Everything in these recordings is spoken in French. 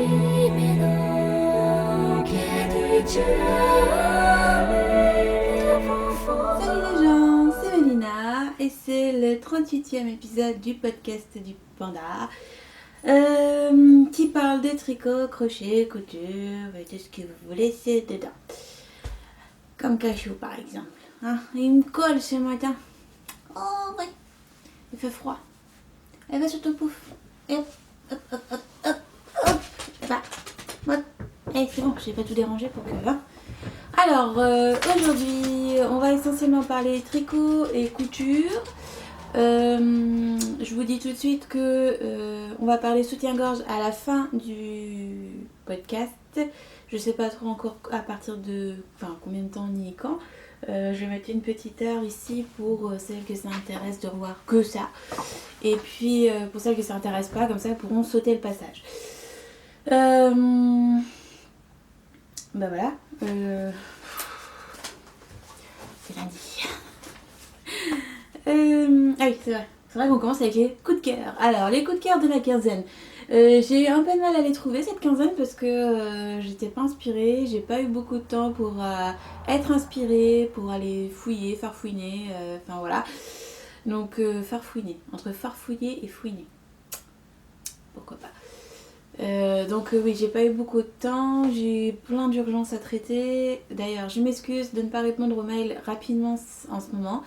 Salut les gens, c'est Mélina et c'est le 38e épisode du podcast du Panda qui parle de tricot, crochet, couture et tout ce que vous voulez, c'est dedans. Comme cachou par exemple. Hein, il me colle ce matin. Oh oui, il fait froid. Elle va sur ton pouf. Et hop, hop, hop, hop, hop, hop. Bah, hop. Et c'est bon, j'ai pas tout dérangé pour que... Hein. Alors, aujourd'hui, on va essentiellement parler tricot et couture. Je vous dis tout de suite que on va parler soutien-gorge à la fin du podcast. Je sais pas trop encore à partir de combien de temps ni quand. Je vais mettre une petite heure ici pour celles que ça intéresse de voir que ça. Et puis pour celles que ça intéresse pas, comme ça elles pourront sauter le passage. Bah voilà. C'est lundi. Ah oui, c'est vrai. C'est vrai qu'on commence avec les coups de cœur. Alors, les coups de cœur de la quinzaine. J'ai eu un peu de mal à les trouver cette quinzaine parce que j'étais pas inspirée. J'ai pas eu beaucoup de temps pour être inspirée, pour aller fouiller, farfouiner. Enfin voilà. Donc, farfouiner. Entre farfouiller et fouiner. Pourquoi pas. Donc oui, j'ai pas eu beaucoup de temps, j'ai plein d'urgences à traiter. D'ailleurs, je m'excuse de ne pas répondre aux mails rapidement en ce moment.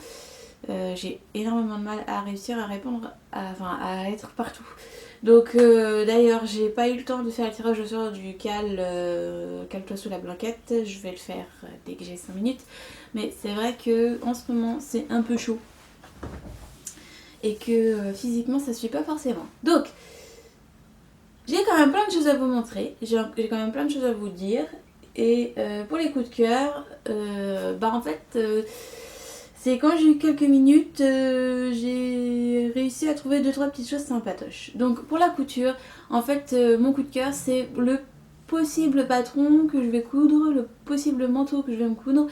J'ai énormément de mal à réussir à répondre, à être partout. Donc d'ailleurs, j'ai pas eu le temps de faire le tirage au sort du cale-toi sous la blanquette. Je vais le faire dès que j'ai 5 minutes. Mais c'est vrai que en ce moment, c'est un peu chaud. Et que physiquement, ça suit pas forcément. Donc, j'ai quand même plein de choses à vous montrer, j'ai quand même plein de choses à vous dire. Et pour les coups de cœur, en fait, c'est quand j'ai eu quelques minutes, j'ai réussi à trouver 2-3 petites choses sympatoches. Donc pour la couture, en fait, mon coup de cœur, c'est le possible patron que je vais coudre, le possible manteau que je vais me coudre.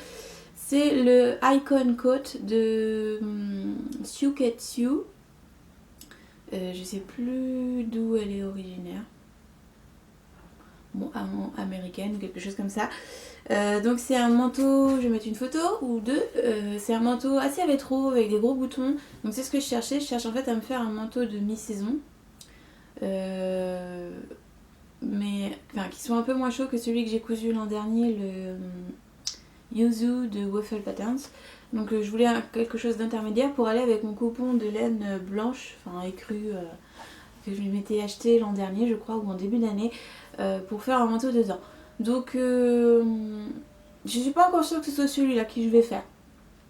C'est le Icon Coat de Siuketsu. Je sais plus d'où elle est originaire. Bon, américaine ou quelque chose comme ça. Donc c'est un manteau, je vais mettre une photo ou deux. C'est un manteau assez rétro avec des gros boutons. Donc c'est ce que je cherchais. Je cherche en fait à me faire un manteau de mi-saison. Mais qui soit un peu moins chaud que celui que j'ai cousu l'an dernier, le Yuzu de Waffle Patterns. Donc je voulais quelque chose d'intermédiaire pour aller avec mon coupon de laine blanche, écrue, que je m'étais acheté l'an dernier je crois, ou en début d'année, pour faire un manteau dedans. Donc je suis pas encore sûre que ce soit celui-là que je vais faire.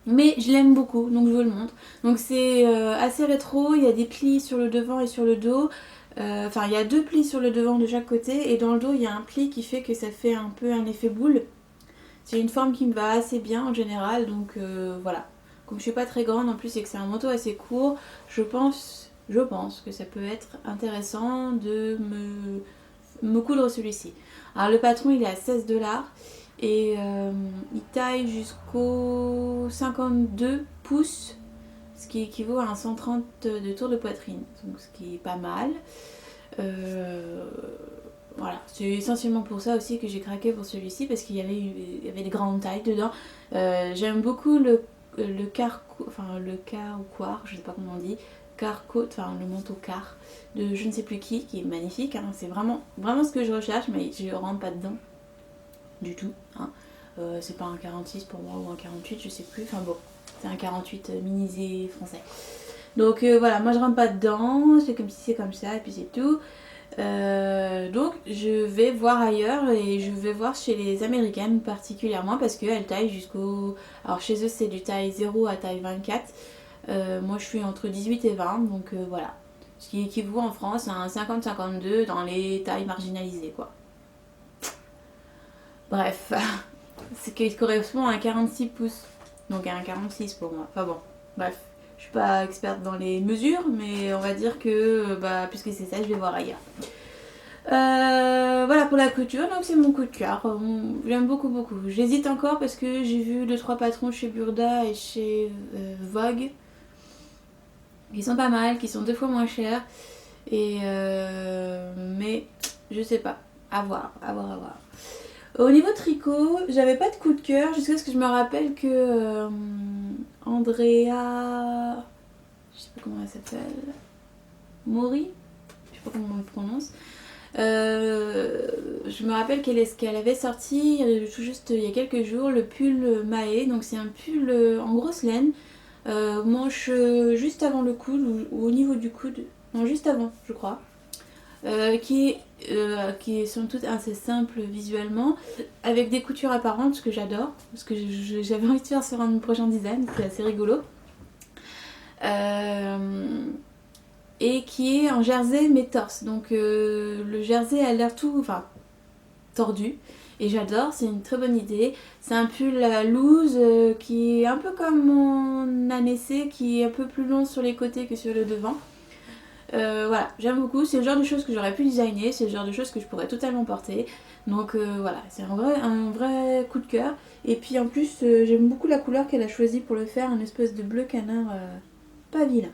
Mais je l'aime beaucoup, donc je vous le montre. Donc c'est assez rétro, il y a des plis sur le devant et sur le dos. Il y a 2 plis sur le devant de chaque côté, et dans le dos il y a un pli qui fait que ça fait un peu un effet boule. C'est une forme qui me va assez bien en général, donc voilà. Comme je suis pas très grande en plus et que c'est un manteau assez court, je pense que ça peut être intéressant de me coudre celui-ci. Alors le patron il est à 16$ et il taille jusqu'au 52 pouces, ce qui équivaut à un 130 de tour de poitrine, donc ce qui est pas mal. Voilà, c'est essentiellement pour ça aussi que j'ai craqué pour celui-ci, parce qu'il y avait des grandes tailles dedans. J'aime beaucoup le car ou quart, je sais pas comment on dit, car coat, le manteau car de je ne sais plus qui est magnifique, hein. C'est vraiment ce que je recherche, mais je rentre pas dedans du tout, hein. C'est pas un 46 pour moi ou un 48, je sais plus, c'est un 48 minisé français. Donc voilà, moi je rentre pas dedans, c'est comme si c'est comme ça et puis c'est tout. Donc je vais voir ailleurs, et je vais voir chez les américaines particulièrement, parce qu'elles taillent jusqu'au... Alors chez eux c'est du taille 0 à taille 24. Moi je suis entre 18 et 20, donc voilà. Ce qui équivaut en France à un 50-52 dans les tailles marginalisées, quoi. Bref, ce qui correspond à un 46 pouces, donc à un 46 pour moi. Bref. Je suis pas experte dans les mesures, mais on va dire que puisque c'est ça, je vais voir ailleurs. Voilà pour la couture, donc c'est mon coup de cœur. J'aime beaucoup. J'hésite encore parce que j'ai vu 2-3 patrons chez Burda et chez Vogue qui sont pas mal, qui sont 2 fois moins chers. Mais je sais pas. À voir, à voir, à voir. Au niveau tricot, j'avais pas de coup de cœur jusqu'à ce que je me rappelle que Andrea, je sais pas comment elle s'appelle, Mori, je sais pas comment on le prononce. Je me rappelle qu'elle avait sorti tout juste il y a quelques jours le pull Mae, donc c'est un pull en grosse laine, manche juste avant le coude ou au niveau du coude, non juste avant je crois, qui est somme toute assez simple visuellement, avec des coutures apparentes, ce que j'adore, parce que j'avais envie de faire sur un prochain design, c'est assez rigolo. Et qui est en jersey mais torse, donc le jersey a l'air tout, enfin tordu, et j'adore, c'est une très bonne idée. C'est un pull à loose qui est un peu comme mon anessé, qui est un peu plus long sur les côtés que sur le devant. Voilà, j'aime beaucoup, c'est le genre de choses que j'aurais pu designer, c'est le genre de choses que je pourrais totalement porter. Donc voilà, c'est un vrai coup de cœur. Et puis en plus, j'aime beaucoup la couleur qu'elle a choisie pour le faire, une espèce de bleu canard pas vilain.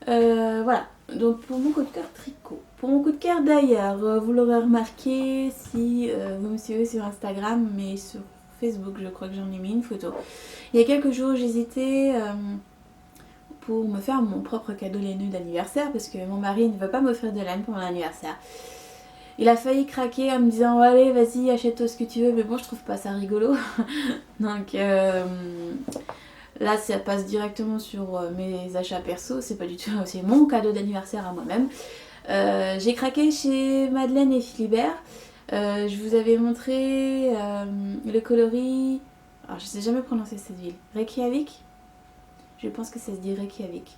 Voilà, donc pour mon coup de cœur tricot. Pour mon coup de cœur d'ailleurs, vous l'aurez remarqué si vous me suivez sur Instagram, mais sur Facebook je crois que j'en ai mis une photo. Il y a quelques jours j'hésitais pour me faire mon propre cadeau laineux d'anniversaire parce que mon mari ne veut pas m'offrir de laine pour mon anniversaire. Il a failli craquer en me disant allez vas-y achète-toi ce que tu veux, mais bon je trouve pas ça rigolo. Donc là ça passe directement sur mes achats perso, c'est pas du tout, c'est mon cadeau d'anniversaire à moi-même. J'ai craqué chez Madeleine et Philibert. Je vous avais montré le coloris, alors je sais jamais prononcer cette ville, Reykjavik. Je pense que ça se dit Reykjavik.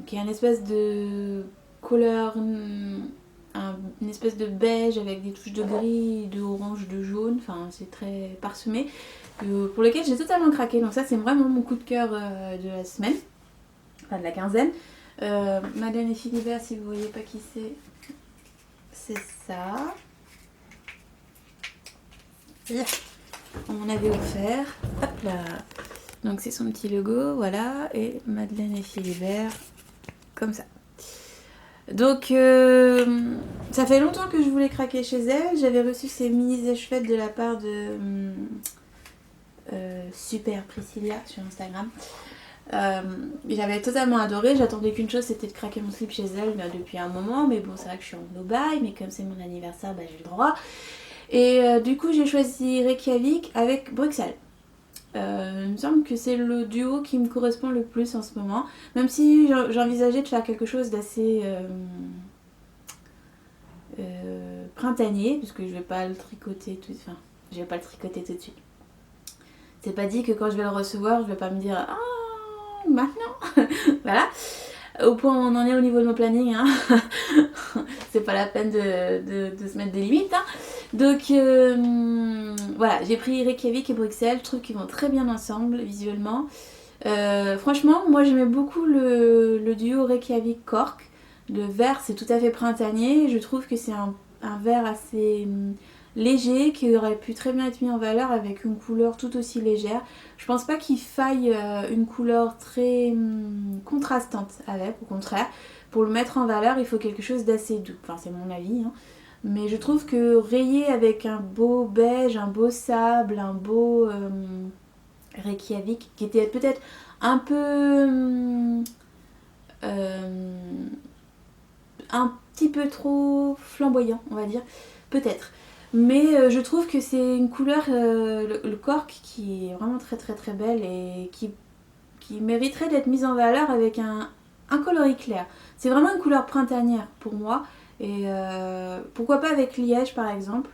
Qui est une espèce de couleur, une espèce de beige avec des touches de gris, de orange, de jaune. Enfin, c'est très parsemé. Pour lequel j'ai totalement craqué. Donc ça, c'est vraiment mon coup de cœur de la semaine. Enfin, de la quinzaine. Madeleine et Philibert, si vous voyez pas qui c'est ça. On m'en avait offert. Hop là. Donc c'est son petit logo, voilà, et Madeleine et Philibert, comme ça. Donc ça fait longtemps que je voulais craquer chez elle. J'avais reçu ces mini échevettes de la part de Super Priscilla sur Instagram. J'avais totalement adoré, j'attendais qu'une chose, c'était de craquer mon slip chez elle depuis un moment, mais bon c'est vrai que je suis en no-buy, mais comme c'est mon anniversaire, j'ai le droit. Et du coup j'ai choisi Reykjavik avec Bruxelles. Il me semble que c'est le duo qui me correspond le plus en ce moment, même si j'envisageais de faire quelque chose d'assez printanier, puisque je vais pas le tricoter tout de suite. C'est pas dit que quand je vais le recevoir, je vais pas me dire ah maintenant voilà. Au point où on en est au niveau de mon planning, hein. C'est pas la peine de se mettre des limites. Hein. Donc voilà, j'ai pris Reykjavik et Bruxelles, je trouve qu'ils vont très bien ensemble visuellement. Franchement, moi j'aimais beaucoup le duo Reykjavik-Cork. Le vert c'est tout à fait printanier, je trouve que c'est un vert assez léger qui aurait pu très bien être mis en valeur avec une couleur tout aussi légère. Je pense pas qu'il faille une couleur très contrastante avec, au contraire. Pour le mettre en valeur, il faut quelque chose d'assez doux. Enfin, c'est mon avis. Hein. Mais je trouve que rayé avec un beau beige, un beau sable, un beau Reykjavik, qui était peut-être un peu... un petit peu trop flamboyant, on va dire. Peut-être. Mais je trouve que c'est une couleur, le cork, qui est vraiment très très très belle et qui mériterait d'être mise en valeur avec un coloris clair. C'est vraiment une couleur printanière pour moi. Et pourquoi pas avec liège par exemple.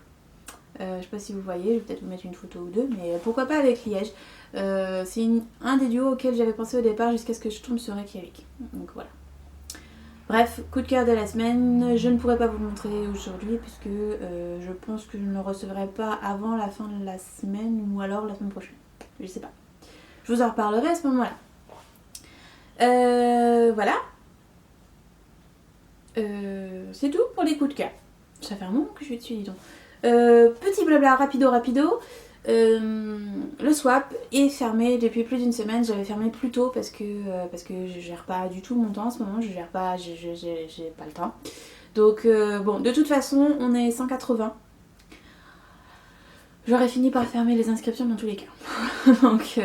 Je sais pas si vous voyez, je vais peut-être vous mettre une photo ou deux, mais pourquoi pas avec liège. C'est un des duos auxquels j'avais pensé au départ jusqu'à ce que je tombe sur Reykjavik. Donc voilà. Bref, coup de cœur de la semaine, je ne pourrais pas vous le montrer aujourd'hui puisque je pense que je ne le recevrai pas avant la fin de la semaine ou alors la semaine prochaine. Je sais pas. Je vous en reparlerai à ce moment-là. Voilà. C'est tout pour les coups de cœur. Ça fait un moment que je suis dessus, dis donc. Petit blabla rapido. Le swap est fermé depuis plus d'une semaine. J'avais fermé plus tôt parce que je gère pas du tout mon temps en ce moment. Je gère pas, j'ai pas le temps. Donc bon, de toute façon, on est 180. J'aurais fini par fermer les inscriptions dans tous les cas. Donc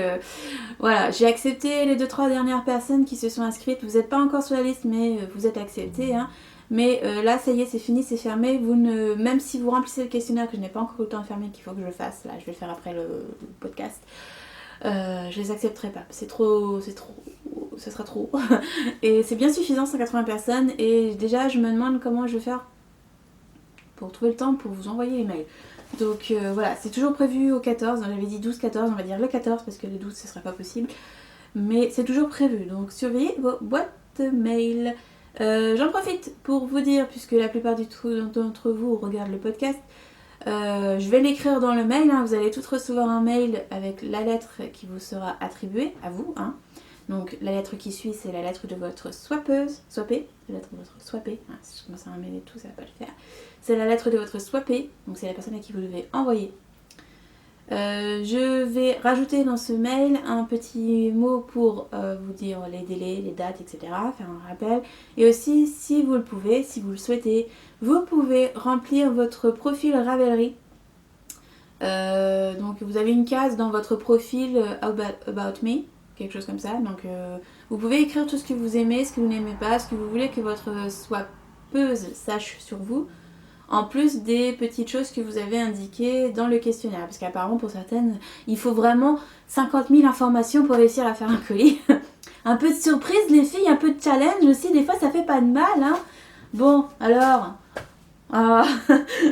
voilà, j'ai accepté les 2-3 dernières personnes qui se sont inscrites. Vous n'êtes pas encore sur la liste, mais vous êtes acceptés. Hein. Mais là, ça y est, c'est fini, c'est fermé. Même si vous remplissez le questionnaire, que je n'ai pas encore eu le temps de fermer, qu'il faut que je le fasse, là, je vais le faire après le podcast. Je les accepterai pas. C'est trop. Ça sera trop. Et c'est bien suffisant, 180 personnes. Et déjà, je me demande comment je vais faire pour trouver le temps pour vous envoyer les mails. Donc voilà, c'est toujours prévu au 14. J'avais dit 12-14, on va dire le 14 parce que le 12 ce serait pas possible. Mais c'est toujours prévu. Donc surveillez vos boîtes mail. J'en profite pour vous dire, puisque la plupart d'entre vous regardent le podcast, je vais l'écrire dans le mail. Hein. Vous allez tous recevoir un mail avec la lettre qui vous sera attribuée à vous. Hein. Donc la lettre qui suit, c'est la lettre de votre swappeuse. Swappé, la lettre de votre swappé. Ah, si je commence à mêler tout, ça va pas le faire. C'est la lettre de votre swappé, donc c'est la personne à qui vous devez envoyer. Je vais rajouter dans ce mail un petit mot pour vous dire les délais, les dates, etc. Faire un rappel. Et aussi, si vous le pouvez, si vous le souhaitez, vous pouvez remplir votre profil Ravelry. Donc vous avez une case dans votre profil About Me, quelque chose comme ça. Donc vous pouvez écrire tout ce que vous aimez, ce que vous n'aimez pas, ce que vous voulez que votre swappeuse sache sur vous. En plus des petites choses que vous avez indiquées dans le questionnaire. Parce qu'apparemment pour certaines, il faut vraiment 50 000 informations pour réussir à faire un colis. Un peu de surprise les filles, un peu de challenge aussi, des fois ça fait pas de mal. Hein. Bon, alors...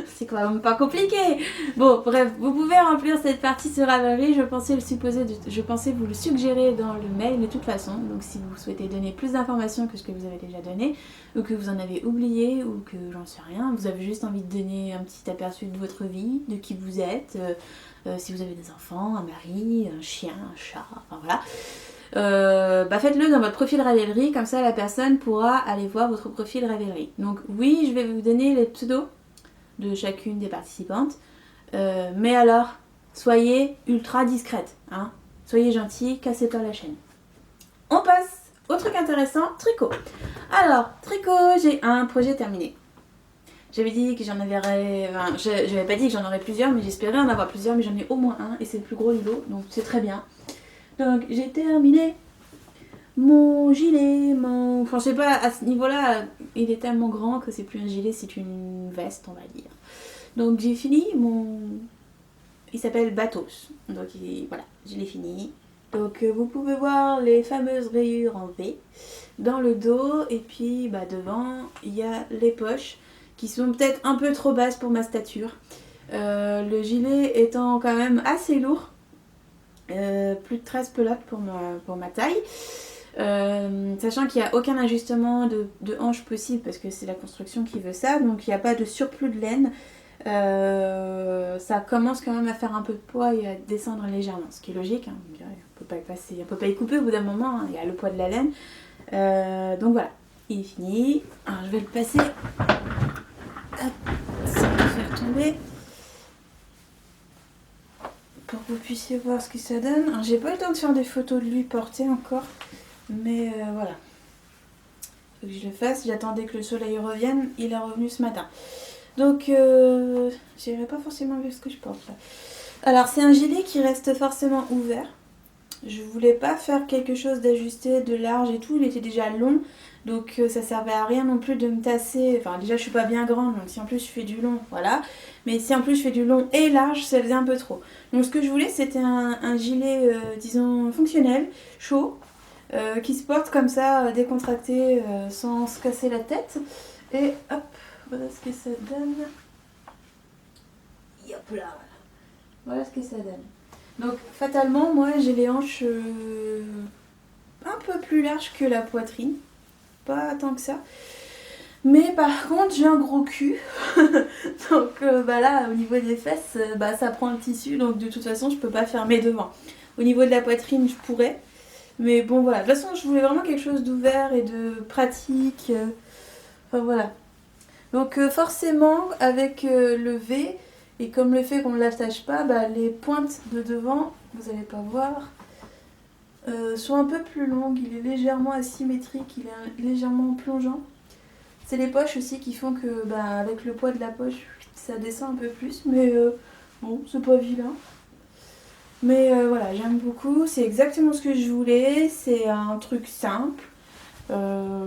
c'est quand même pas compliqué. Bon, bref, vous pouvez remplir cette partie sur Ravelry. Je pensais vous le suggérer dans le mail de toute façon. Donc, si vous souhaitez donner plus d'informations que ce que vous avez déjà donné, ou que vous en avez oublié, ou que j'en sais rien, vous avez juste envie de donner un petit aperçu de votre vie, de qui vous êtes, si vous avez des enfants, un mari, un chien, un chat, enfin voilà. Faites-le dans votre profil Ravelry, comme ça la personne pourra aller voir votre profil Ravelry. Donc oui, je vais vous donner les pseudos de chacune des participantes, mais alors, soyez ultra discrète, hein. Soyez gentils, cassez pas la chaîne. On passe au truc intéressant, tricot. Alors, tricot, j'ai un projet terminé. J'avais dit que j'en avais... j'avais pas dit que j'en aurais plusieurs, mais j'espérais en avoir plusieurs, mais j'en ai au moins un, et c'est le plus gros du lot, donc c'est très bien. Donc j'ai terminé mon gilet, Enfin je sais pas, à ce niveau-là, il est tellement grand que c'est plus un gilet, c'est une veste on va dire. Donc j'ai fini mon... Il s'appelle Batos. Donc voilà, je l'ai fini. Donc vous pouvez voir les fameuses rayures en V dans le dos. Et puis devant, il y a les poches qui sont peut-être un peu trop basses pour ma stature. Le gilet étant quand même assez lourd. Plus de 13 pelotes pour ma taille. Sachant qu'il n'y a aucun ajustement de hanche possible parce que c'est la construction qui veut ça, donc il n'y a pas de surplus de laine. Ça commence quand même à faire un peu de poids et à descendre légèrement, ce qui est logique, hein. On peut pas y couper au bout d'un moment, hein. Il y a le poids de la laine. Donc voilà, il est fini. Alors je vais le passer. Hop, ça va faire tomber. Pour que vous puissiez voir ce que ça donne. Alors, j'ai pas eu le temps de faire des photos de lui porté encore, mais voilà. Faut que je le fasse. J'attendais que le soleil revienne. Il est revenu ce matin. Donc, j'aurais pas forcément vu ce que je porte là. Alors, c'est un gilet qui reste forcément ouvert. Je voulais pas faire quelque chose d'ajusté, de large et tout. Il était déjà long. Donc ça servait à rien non plus de me tasser. Enfin déjà je suis pas bien grande, donc si en plus je fais du long, voilà. Mais si en plus je fais du long et large, ça faisait un peu trop. Donc ce que je voulais c'était un gilet, disons, fonctionnel, chaud, qui se porte comme ça, décontracté, sans se casser la tête. Et hop, voilà ce que ça donne. Hop là, voilà ce que ça donne. Donc fatalement, moi j'ai les hanches un peu plus larges que la poitrine. Pas tant que ça. Mais par contre, j'ai un gros cul. Donc là, au niveau des fesses, ça prend le tissu. Donc de toute façon, je peux pas fermer devant. Au niveau de la poitrine, je pourrais. Mais bon, voilà. De toute façon, je voulais vraiment quelque chose d'ouvert et de pratique. Enfin, voilà. Donc forcément, avec le V, et comme le fait qu'on ne l'attache pas, les pointes de devant, vous n'allez pas voir, sont un peu plus longues. Il est légèrement asymétrique, il est légèrement plongeant. C'est les poches aussi qui font que bah, avec le poids de la poche, ça descend un peu plus. Mais bon, c'est pas vilain. Mais voilà, j'aime beaucoup. C'est exactement ce que je voulais. C'est un truc simple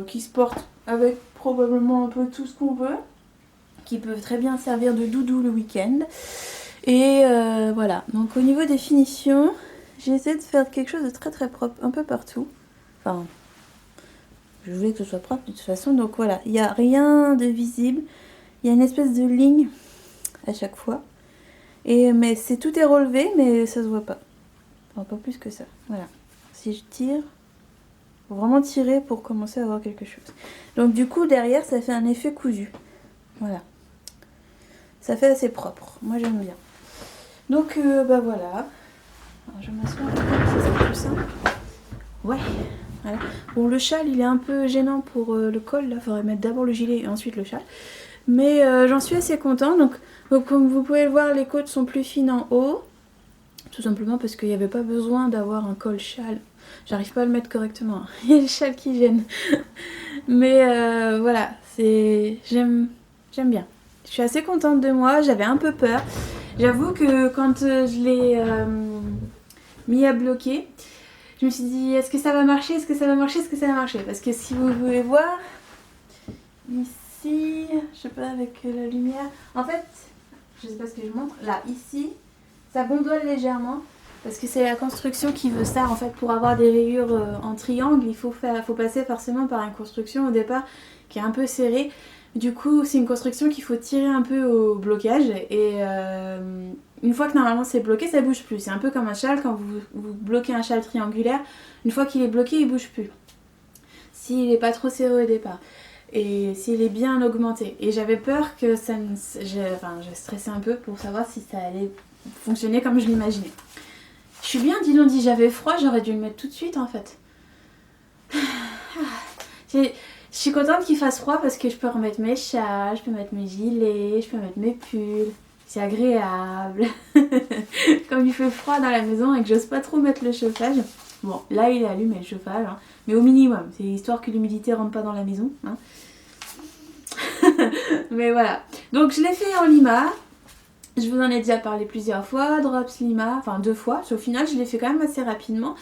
qui se porte avec probablement un peu tout ce qu'on veut. Qui peut très bien servir de doudou le week-end. Et voilà. Donc au niveau des finitions, j'ai essayé de faire quelque chose de très très propre un peu partout. Enfin, je voulais que ce soit propre de toute façon. Donc voilà, il n'y a rien de visible. Il y a une espèce de ligne à chaque fois. Mais tout est relevé, mais ça se voit pas. Enfin, pas plus que ça. Voilà. Si je tire, faut vraiment tirer pour commencer à avoir quelque chose. Donc du coup, derrière, ça fait un effet cousu. Voilà. Ça fait assez propre. Moi, j'aime bien. Donc, bah voilà. Alors, je m'assois, ça c'est plus simple. Ouais. Voilà. Bon, le châle, il est un peu gênant pour le col. Là, il faudrait mettre d'abord le gilet et ensuite le châle. Mais j'en suis assez contente. Donc, comme vous pouvez le voir, les côtes sont plus fines en haut. Tout simplement parce qu'il n'y avait pas besoin d'avoir un col châle. J'arrive pas à le mettre correctement. Il y a le châle qui gêne. Mais voilà, j'aime bien. Je suis assez contente de moi. J'avais un peu peur. J'avoue que quand je l'ai mis à bloquer, je me suis dit est-ce que ça va marcher, est-ce que ça va marcher, est-ce que ça va marcher. Parce que si vous pouvez voir, ici, je sais pas avec la lumière, en fait, je sais pas ce que je montre, là, ici, ça gondole légèrement. Parce que c'est la construction qui veut ça, en fait, pour avoir des rayures en triangle, il faut passer forcément par une construction au départ qui est un peu serrée. Du coup, c'est une construction qu'il faut tirer un peu au blocage et une fois que normalement c'est bloqué, ça bouge plus. C'est un peu comme un châle, quand vous bloquez un châle triangulaire, une fois qu'il est bloqué, il bouge plus. S'il n'est pas trop serré au départ et s'il est bien augmenté. Et j'avais peur que ça ne... j'ai stressé un peu pour savoir si ça allait fonctionner comme je l'imaginais. Je suis bien, dis donc, j'avais froid, j'aurais dû le mettre tout de suite en fait. Je suis contente qu'il fasse froid parce que je peux remettre mes châles, je peux mettre mes gilets, je peux mettre mes pulls. C'est agréable. Comme il fait froid dans la maison et que j'ose pas trop mettre le chauffage. Bon, là il est allumé le chauffage, hein, mais au minimum. C'est histoire que l'humidité rentre pas dans la maison. Hein. Mais voilà. Donc je l'ai fait en lima. Je vous en ai déjà parlé plusieurs fois. Drops lima, enfin 2 fois. Au final, je l'ai fait quand même assez rapidement.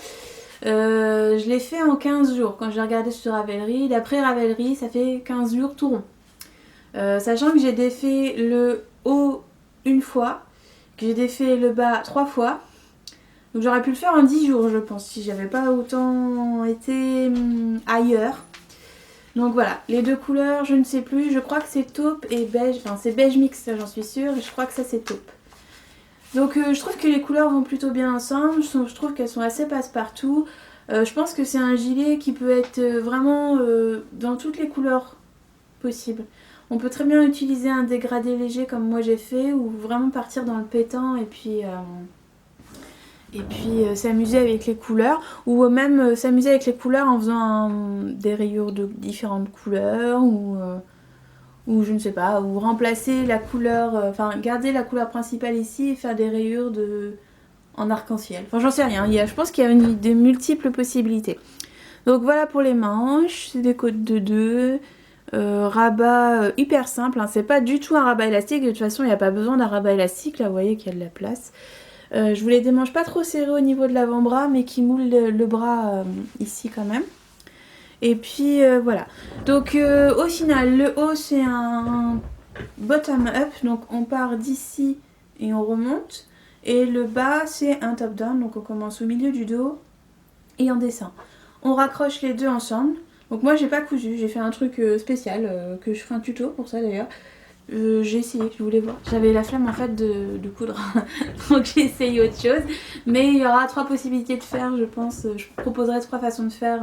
Je l'ai fait en 15 jours quand j'ai regardé sur Ravelry. D'après Ravelry, ça fait 15 jours tout rond. Sachant que j'ai défait le haut une fois, que j'ai défait le bas 3 fois. Donc j'aurais pu le faire en 10 jours, je pense, si j'avais pas autant été ailleurs. Donc voilà, les 2 couleurs, je ne sais plus. Je crois que c'est taupe et beige. Enfin, c'est beige mix, ça j'en suis sûre. Je crois que ça c'est taupe. Donc je trouve que les couleurs vont plutôt bien ensemble. Je trouve qu'elles sont assez passe-partout. Je pense que c'est un gilet qui peut être vraiment dans toutes les couleurs possibles. On peut très bien utiliser un dégradé léger comme moi j'ai fait, ou vraiment partir dans le pétant et puis s'amuser avec les couleurs, ou même s'amuser avec les couleurs en faisant des rayures de différentes couleurs, ou je ne sais pas, ou remplacer la couleur, enfin garder la couleur principale ici et faire des rayures en arc-en-ciel. Enfin j'en sais rien, je pense qu'il y a des multiples possibilités. Donc voilà pour les manches, c'est des côtes de 2. Rabat hyper simple, hein. C'est pas du tout un rabat élastique, de toute façon il n'y a pas besoin d'un rabat élastique, là vous voyez qu'il y a de la place. Je voulais des manches pas trop serrées au niveau de l'avant-bras, mais qui moulent le bras ici quand même. Et puis voilà. Donc au final, le haut c'est un bottom-up, donc on part d'ici et on remonte. Et le bas c'est un top-down, donc on commence au milieu du dos et on descend. On raccroche les deux ensemble. Donc moi j'ai pas cousu, j'ai fait un truc spécial, que je ferai un tuto pour ça d'ailleurs. J'ai essayé, je voulais voir. J'avais la flemme en fait de coudre, donc j'ai essayé autre chose. Mais il y aura 3 possibilités de faire, je pense. Je proposerai 3 façons de faire,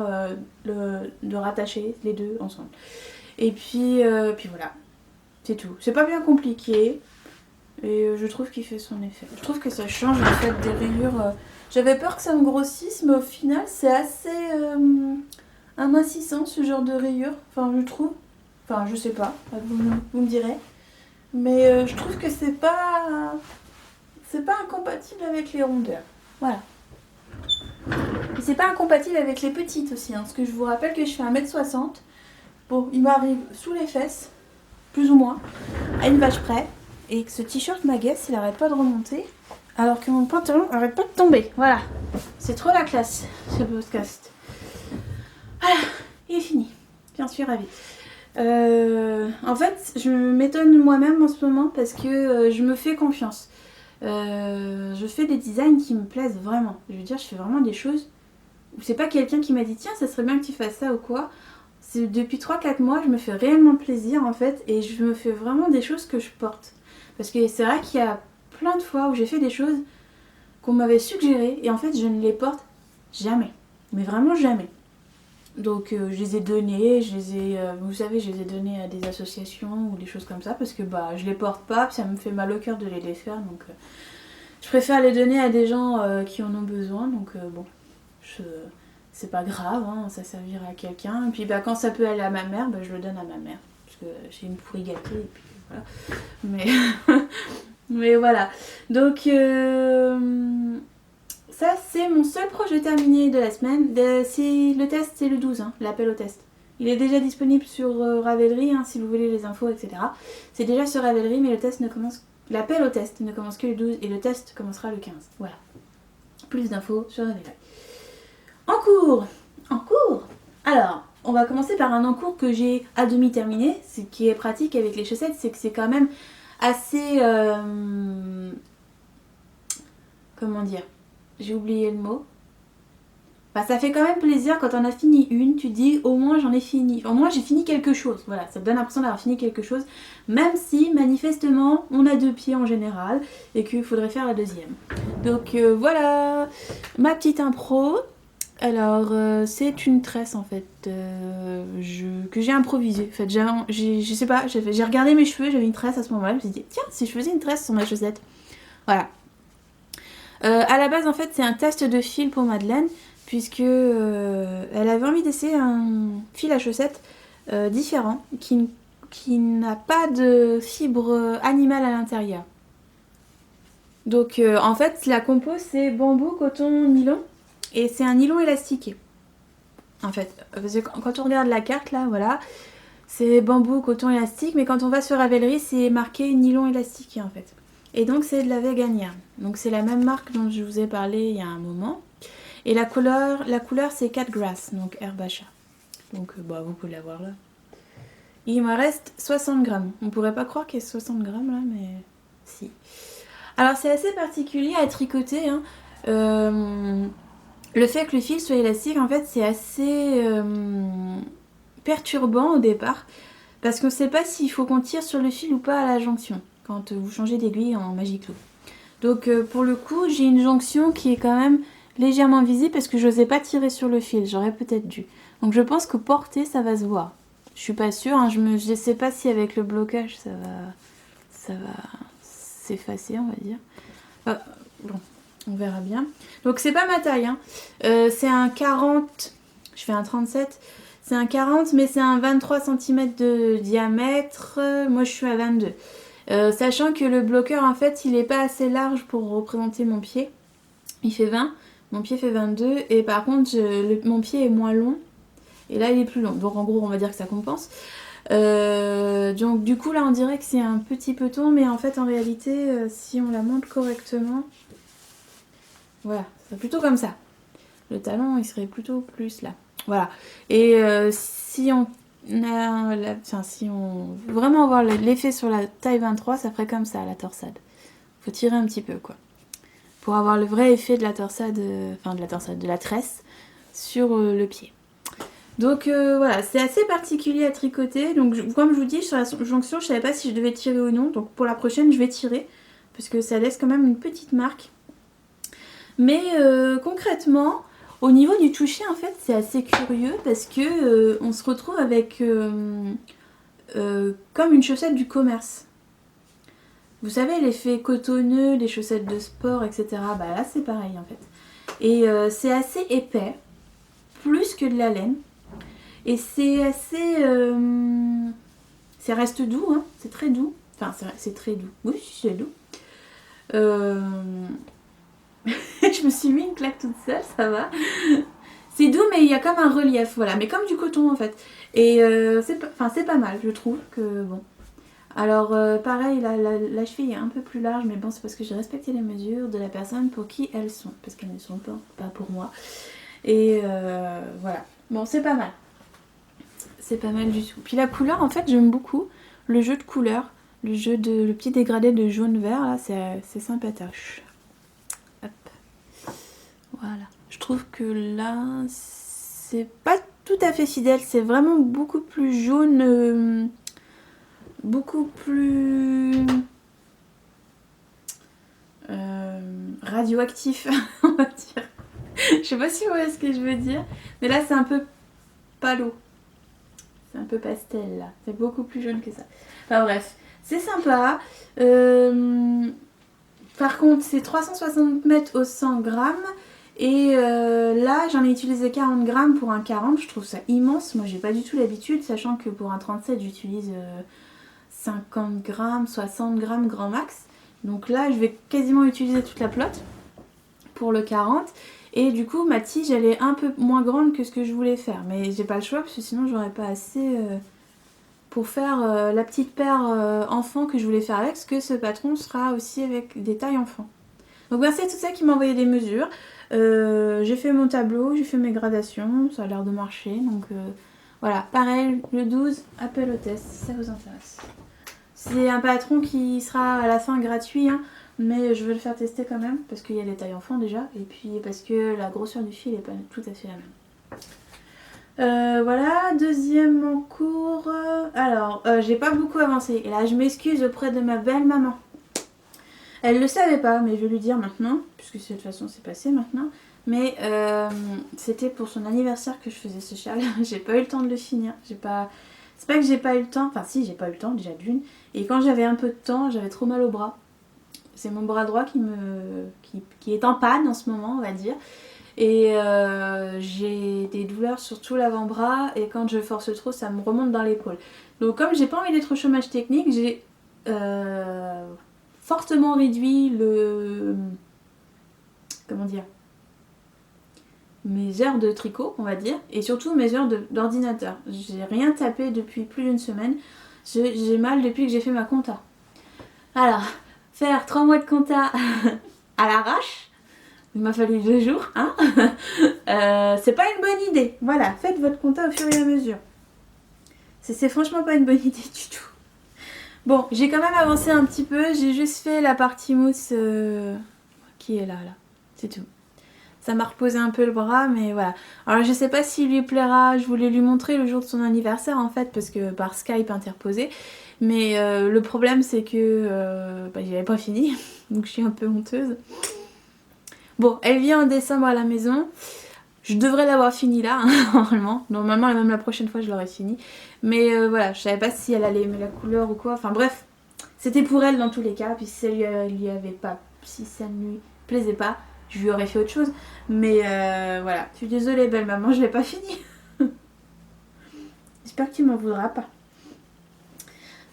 de rattacher les deux ensemble. Et puis voilà, c'est tout. C'est pas bien compliqué et je trouve qu'il fait son effet. Je trouve que ça change en fait des rayures. J'avais peur que ça me grossisse, mais au final c'est assez amincissant ce genre de rayures. Enfin je trouve. Enfin je sais pas, vous me direz. Mais je trouve que c'est pas incompatible avec les rondeurs. Voilà. Et c'est pas incompatible avec les petites aussi. Hein, parce que je vous rappelle que je fais 1m60. Bon, il m'arrive sous les fesses, plus ou moins, à une vache près. Et que ce t-shirt m'agace, il arrête pas de remonter. Alors que mon pantalon arrête pas de tomber. Voilà. C'est trop la classe, ce podcast. Voilà, il est fini. J'en suis ravie. En fait, je m'étonne moi-même en ce moment parce que je me fais confiance. Je fais des designs qui me plaisent vraiment. Je veux dire, je fais vraiment des choses où c'est pas quelqu'un qui m'a dit tiens, ça serait bien que tu fasses ça ou quoi. C'est depuis 3-4 mois, je me fais réellement plaisir en fait et je me fais vraiment des choses que je porte. Parce que c'est vrai qu'il y a plein de fois où j'ai fait des choses qu'on m'avait suggérées et en fait je ne les porte jamais. Mais vraiment jamais. Donc je les ai donnés, vous savez, je les ai donnés à des associations ou des choses comme ça parce que bah je les porte pas, puis ça me fait mal au cœur de les défaire. Donc je préfère les donner à des gens qui en ont besoin. Donc bon, c'est pas grave, hein, ça servira à quelqu'un. Et puis bah quand ça peut aller à ma mère, bah, je le donne à ma mère. Parce que j'ai une pourrie gâtée et puis voilà. Mais voilà. Donc ça c'est mon seul projet terminé de la semaine. Le test c'est le 12, hein, l'appel au test. Il est déjà disponible sur Ravelry, hein, si vous voulez les infos, etc. C'est déjà sur Ravelry, mais l'appel au test ne commence que le 12 et le test commencera le 15. Voilà. Plus d'infos sur Ravelry. En cours. Alors, on va commencer par un en cours que j'ai à demi terminé. Ce qui est pratique avec les chaussettes, c'est que c'est quand même assez... comment dire ? J'ai oublié le mot. Bah, ça fait quand même plaisir quand on a fini une, tu dis au moins j'en ai fini. Au moins j'ai fini quelque chose. Voilà, ça te donne l'impression d'avoir fini quelque chose. Même si manifestement on a 2 pieds en général et qu'il faudrait faire la deuxième. Donc voilà ma petite impro. Alors c'est une tresse en fait que j'ai improvisée. En fait, je sais pas, j'ai regardé mes cheveux, j'avais une tresse à ce moment-là. Je me suis dit tiens si je faisais une tresse sur ma chaussette. Voilà. À la base en fait c'est un test de fil pour Madeleine. Puisque elle avait envie d'essayer un fil à chaussettes différent qui n'a pas de fibre animale à l'intérieur. Donc en fait la compo c'est bambou, coton, nylon et c'est un nylon élastiqué. En fait, parce que quand on regarde la carte là, voilà, c'est bambou, coton, élastique, mais quand on va sur Ravelry c'est marqué nylon élastiqué en fait. Et donc c'est de la vegan yarn. Donc c'est la même marque dont je vous ai parlé il y a un moment. Et la couleur c'est Cat Grass, donc herbe à chat. Donc bah, vous pouvez la voir là. Il me reste 60 grammes. On pourrait pas croire qu'il y ait 60 grammes là, mais si. Alors c'est assez particulier à tricoter. Hein. Le fait que le fil soit élastique, en fait, c'est assez perturbant au départ. Parce qu'on ne sait pas s'il faut qu'on tire sur le fil ou pas à la jonction. Quand vous changez d'aiguille en Magic Glue. Donc pour le coup, j'ai une jonction qui est quand même... légèrement visible parce que je n'osais pas tirer sur le fil, j'aurais peut-être dû. Donc je pense que porter ça va se voir. Je suis pas sûre, hein, je ne sais pas si avec le blocage ça va s'effacer on va dire. Bon, on verra bien. Donc c'est pas ma taille, hein. C'est un 40, je fais un 37, c'est un 40 mais c'est un 23 cm de diamètre, moi je suis à 22. Sachant que le bloqueur en fait il est pas assez large pour représenter mon pied, il fait 20. Mon pied fait 22 et par contre mon pied est moins long et là il est plus long. Donc en gros on va dire que ça compense. Donc du coup là on dirait que c'est un petit peton mais en fait en réalité si on la monte correctement, voilà, c'est plutôt comme ça. Le talon il serait plutôt plus là. Voilà. Et si on veut vraiment avoir l'effet sur la taille 23, ça ferait comme ça la torsade. Faut tirer un petit peu quoi. Pour avoir le vrai effet de la torsade, de la tresse sur le pied. Donc voilà, c'est assez particulier à tricoter. Donc comme je vous dis, sur la jonction, je savais pas si je devais tirer ou non. Donc pour la prochaine, je vais tirer. Parce que ça laisse quand même une petite marque. Mais concrètement, au niveau du toucher, en fait, c'est assez curieux. Parce que on se retrouve avec comme une chaussette du commerce. Vous savez, l'effet cotonneux, les chaussettes de sport, etc. Bah là, c'est pareil en fait. Et c'est assez épais, plus que de la laine. Et c'est assez... ça reste doux, hein. C'est très doux. Enfin, c'est très doux. Oui, c'est doux. Je me suis mis une claque toute seule, ça va. C'est doux mais il y a comme un relief, voilà, mais comme du coton en fait. Et c'est pas mal, je trouve que bon. Alors pareil, la cheville est un peu plus large, mais bon c'est parce que j'ai respecté les mesures de la personne pour qui elles sont, parce qu'elles ne sont pas pour moi. Et voilà, bon c'est pas mal. C'est pas mal du tout. Puis la couleur en fait j'aime beaucoup, le jeu de couleurs, le petit dégradé de jaune-vert là, c'est sympatoche. Hop, voilà. Je trouve que là, c'est pas tout à fait fidèle, c'est vraiment beaucoup plus jaune, beaucoup plus radioactif, on va dire. Je sais pas si vous voyez ce que je veux dire, mais là c'est un peu palo. C'est un peu pastel là, c'est beaucoup plus jaune que ça. Enfin bref, c'est sympa. Par contre, c'est 360 mètres au 100 grammes. Et là, j'en ai utilisé 40 grammes pour un 40. Je trouve ça immense. Moi, j'ai pas du tout l'habitude, sachant que pour un 37, j'utilise 50 grammes, 60 grammes grand max. Donc là, je vais quasiment utiliser toute la flotte pour le 40. Et du coup, ma tige, elle est un peu moins grande que ce que je voulais faire. Mais j'ai pas le choix, parce que sinon, j'aurais pas assez pour faire la petite paire enfant que je voulais faire avec. Parce que ce patron sera aussi avec des tailles enfants. Donc merci à tout ça qui m'a envoyé des mesures. J'ai fait mon tableau, j'ai fait mes gradations, ça a l'air de marcher. Donc voilà, pareil, le 12, appel au test si ça vous intéresse. C'est un patron qui sera à la fin gratuit, hein, mais je vais le faire tester quand même parce qu'il y a les tailles enfants déjà et puis parce que la grosseur du fil n'est pas tout à fait la même. Voilà, deuxième en cours. Alors, j'ai pas beaucoup avancé et là je m'excuse auprès de ma belle maman. Elle le savait pas, mais je vais lui dire maintenant, puisque de toute façon c'est passé maintenant. Mais c'était pour son anniversaire que je faisais ce châle. J'ai pas eu le temps de le finir. C'est pas que j'ai pas eu le temps, enfin si j'ai pas eu le temps déjà d'une. Et quand j'avais un peu de temps, j'avais trop mal au bras. C'est mon bras droit qui est en panne en ce moment, on va dire. Et j'ai des douleurs sur tout l'avant-bras et quand je force trop, ça me remonte dans l'épaule. Donc comme j'ai pas envie d'être au chômage technique, j'ai fortement réduit comment dire, mes heures de tricot, on va dire, et surtout mes heures d'ordinateur. J'ai rien tapé depuis plus d'une semaine. J'ai mal depuis que j'ai fait ma compta. Alors, faire 3 mois de compta à l'arrache, il m'a fallu 2 jours, hein. C'est pas une bonne idée. Voilà, faites votre compta au fur et à mesure. C'est franchement pas une bonne idée du tout. Bon, j'ai quand même avancé un petit peu. J'ai juste fait la partie mousse qui est là. C'est tout. Ça m'a reposé un peu le bras, mais voilà. Alors je sais pas s'il lui plaira. Je voulais lui montrer le jour de son anniversaire en fait, parce que par Skype interposé. Mais le problème c'est que j'avais pas fini. Donc je suis un peu honteuse. Bon, elle vient en décembre à la maison. Je devrais l'avoir fini là, hein, normalement. Normalement, même la prochaine fois, je l'aurais fini. Mais voilà, je savais pas si elle allait aimer la couleur ou quoi. Enfin bref, c'était pour elle dans tous les cas. Puis si ça lui avait pas, si ça ne lui plaisait pas, je lui aurais fait autre chose. Mais voilà, je suis désolée, belle maman, je l'ai pas fini. J'espère que tu m'en voudras pas.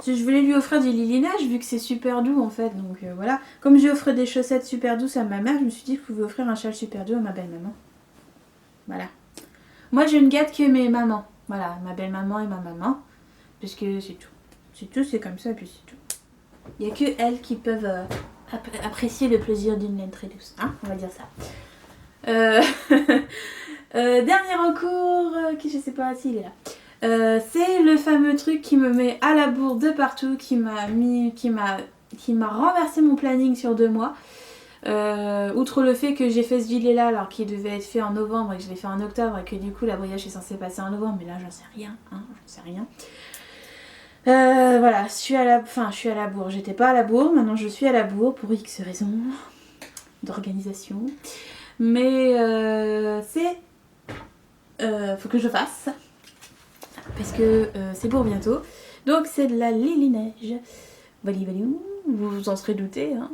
Je voulais lui offrir du lilinage vu que c'est super doux en fait. Donc voilà, comme j'ai offert des chaussettes super douces à ma mère, je me suis dit que je pouvais offrir un châle super doux à ma belle maman. Voilà. Moi, je ne gâte que mes mamans. Voilà, ma belle-maman et ma maman. Parce que c'est tout. C'est tout, c'est comme ça, puis c'est tout. Il n'y a que elles qui peuvent apprécier le plaisir d'une laine très douce. Hein, on va dire ça. Dernier en cours, qui je sais pas s'il est là. C'est le fameux truc qui me met à la bourre de partout, qui m'a renversé mon planning sur 2 mois. Outre le fait que j'ai fait ce gilet là alors qu'il devait être fait en novembre et que je l'ai fait en octobre et que du coup la brioche est censée passer en novembre, mais là j'en sais rien, hein, j'en sais rien. Voilà, je suis à la bourre, j'étais pas à la bourre, maintenant je suis à la bourre pour X raisons d'organisation. Mais faut que je fasse parce que c'est pour bientôt. Donc c'est de la lilinège. Valou, vous vous en serez douté, hein.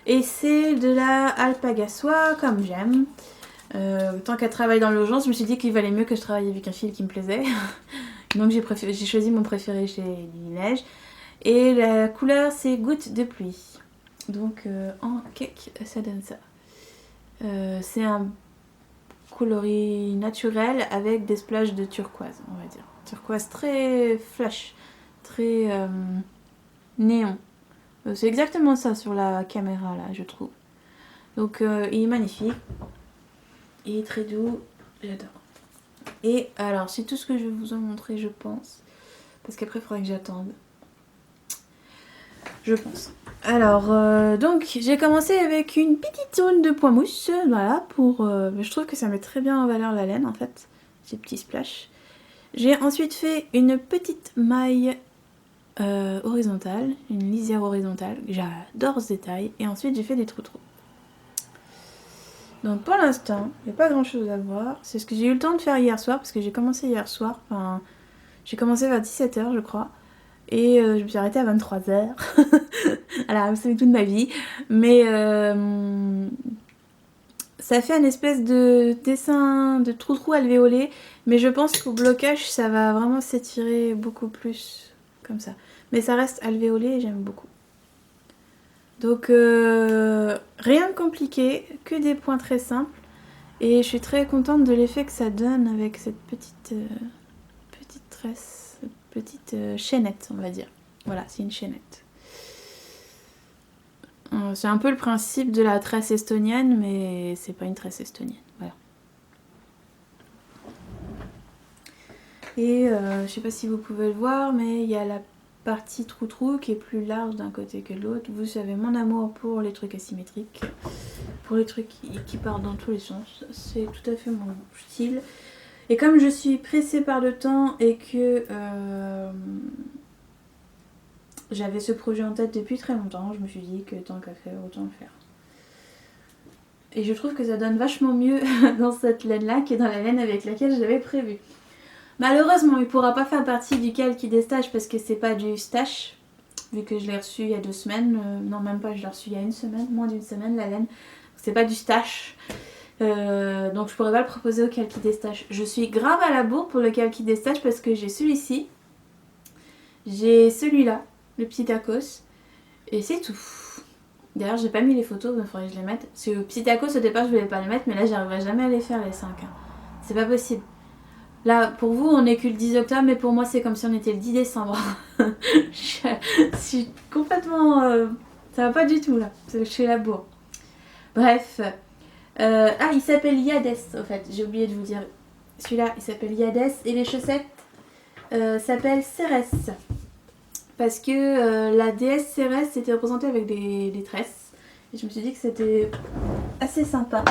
Et c'est de la alpaga soie comme j'aime. Tant qu'elle travaille dans l'urgence, je me suis dit qu'il valait mieux que je travaille avec un fil qui me plaisait. Donc j'ai choisi mon préféré chez Lilinège. Et la couleur c'est goutte de pluie. Donc en cake ça donne ça. C'est un coloris naturel avec des splashes de turquoise, on va dire. Turquoise très flash, très néon. C'est exactement ça sur la caméra là, je trouve. Donc il est magnifique. Il est très doux, j'adore. Et alors, c'est tout ce que je vais vous en montrer, je pense. Parce qu'après, il faudrait que j'attende. Je pense. Alors, donc, j'ai commencé avec une petite zone de point mousse. Voilà, je trouve que ça met très bien en valeur la laine, en fait. Ces petits splashs. J'ai ensuite fait une petite maille horizontale. Une lisière horizontale. J'adore ce détail. Et ensuite, j'ai fait des trous-trous. Donc pour l'instant, il n'y a pas grand chose à voir. C'est ce que j'ai eu le temps de faire hier soir, parce que j'ai commencé hier soir. Enfin, j'ai commencé vers 17h, je crois. Et je me suis arrêtée à 23h. Voilà, c'est toute ma vie. Mais ça fait une espèce de dessin de trou-trou alvéolé. Mais je pense qu'au blocage, ça va vraiment s'étirer beaucoup plus comme ça. Mais ça reste alvéolé et j'aime beaucoup. Donc rien de compliqué, que des points très simples. Et je suis très contente de l'effet que ça donne avec cette petite tresse, petite chaînette, on va dire. Voilà, c'est une chaînette. C'est un peu le principe de la tresse estonienne, mais c'est pas une tresse estonienne. Voilà. Et je sais pas si vous pouvez le voir, mais il y a la partie trou-trou qui est plus large d'un côté que de l'autre. Vous savez mon amour pour les trucs asymétriques, pour les trucs qui partent dans tous les sens. C'est tout à fait mon style. Et comme je suis pressée par le temps et que j'avais ce projet en tête depuis très longtemps, je me suis dit que tant qu'à faire, autant le faire. Et je trouve que ça donne vachement mieux dans cette laine-là que dans la laine avec laquelle j'avais prévu. Malheureusement, il ne pourra pas faire partie du Kalki des stages parce que c'est pas du stash. Vu que je l'ai reçu il y a 2 semaines. Non, même pas, je l'ai reçu il y a 1 semaine, moins d'1 semaine la laine. C'est pas du stash. Donc je pourrais pas le proposer au Kalki des stages. Je suis grave à la bourre pour le Kalki des stages parce que j'ai celui-ci. J'ai celui-là, le petit tacos. Et c'est tout. D'ailleurs, j'ai pas mis les photos, il faudrait que je les mette. Parce que le petit tacos, au départ, je voulais pas les mettre, mais là, j'arriverai jamais à les faire les 5. Hein. C'est pas possible. Là, pour vous, on est que le 10 octobre, mais pour moi, c'est comme si on était le 10 décembre. je suis complètement... ça va pas du tout, là. Je suis à la bourre. Bref. Il s'appelle Yades, au fait. J'ai oublié de vous dire. Celui-là, il s'appelle Yades. Et les chaussettes s'appellent Cérès. Parce que la déesse Cérès était représentée avec des tresses. Et je me suis dit que c'était assez sympa.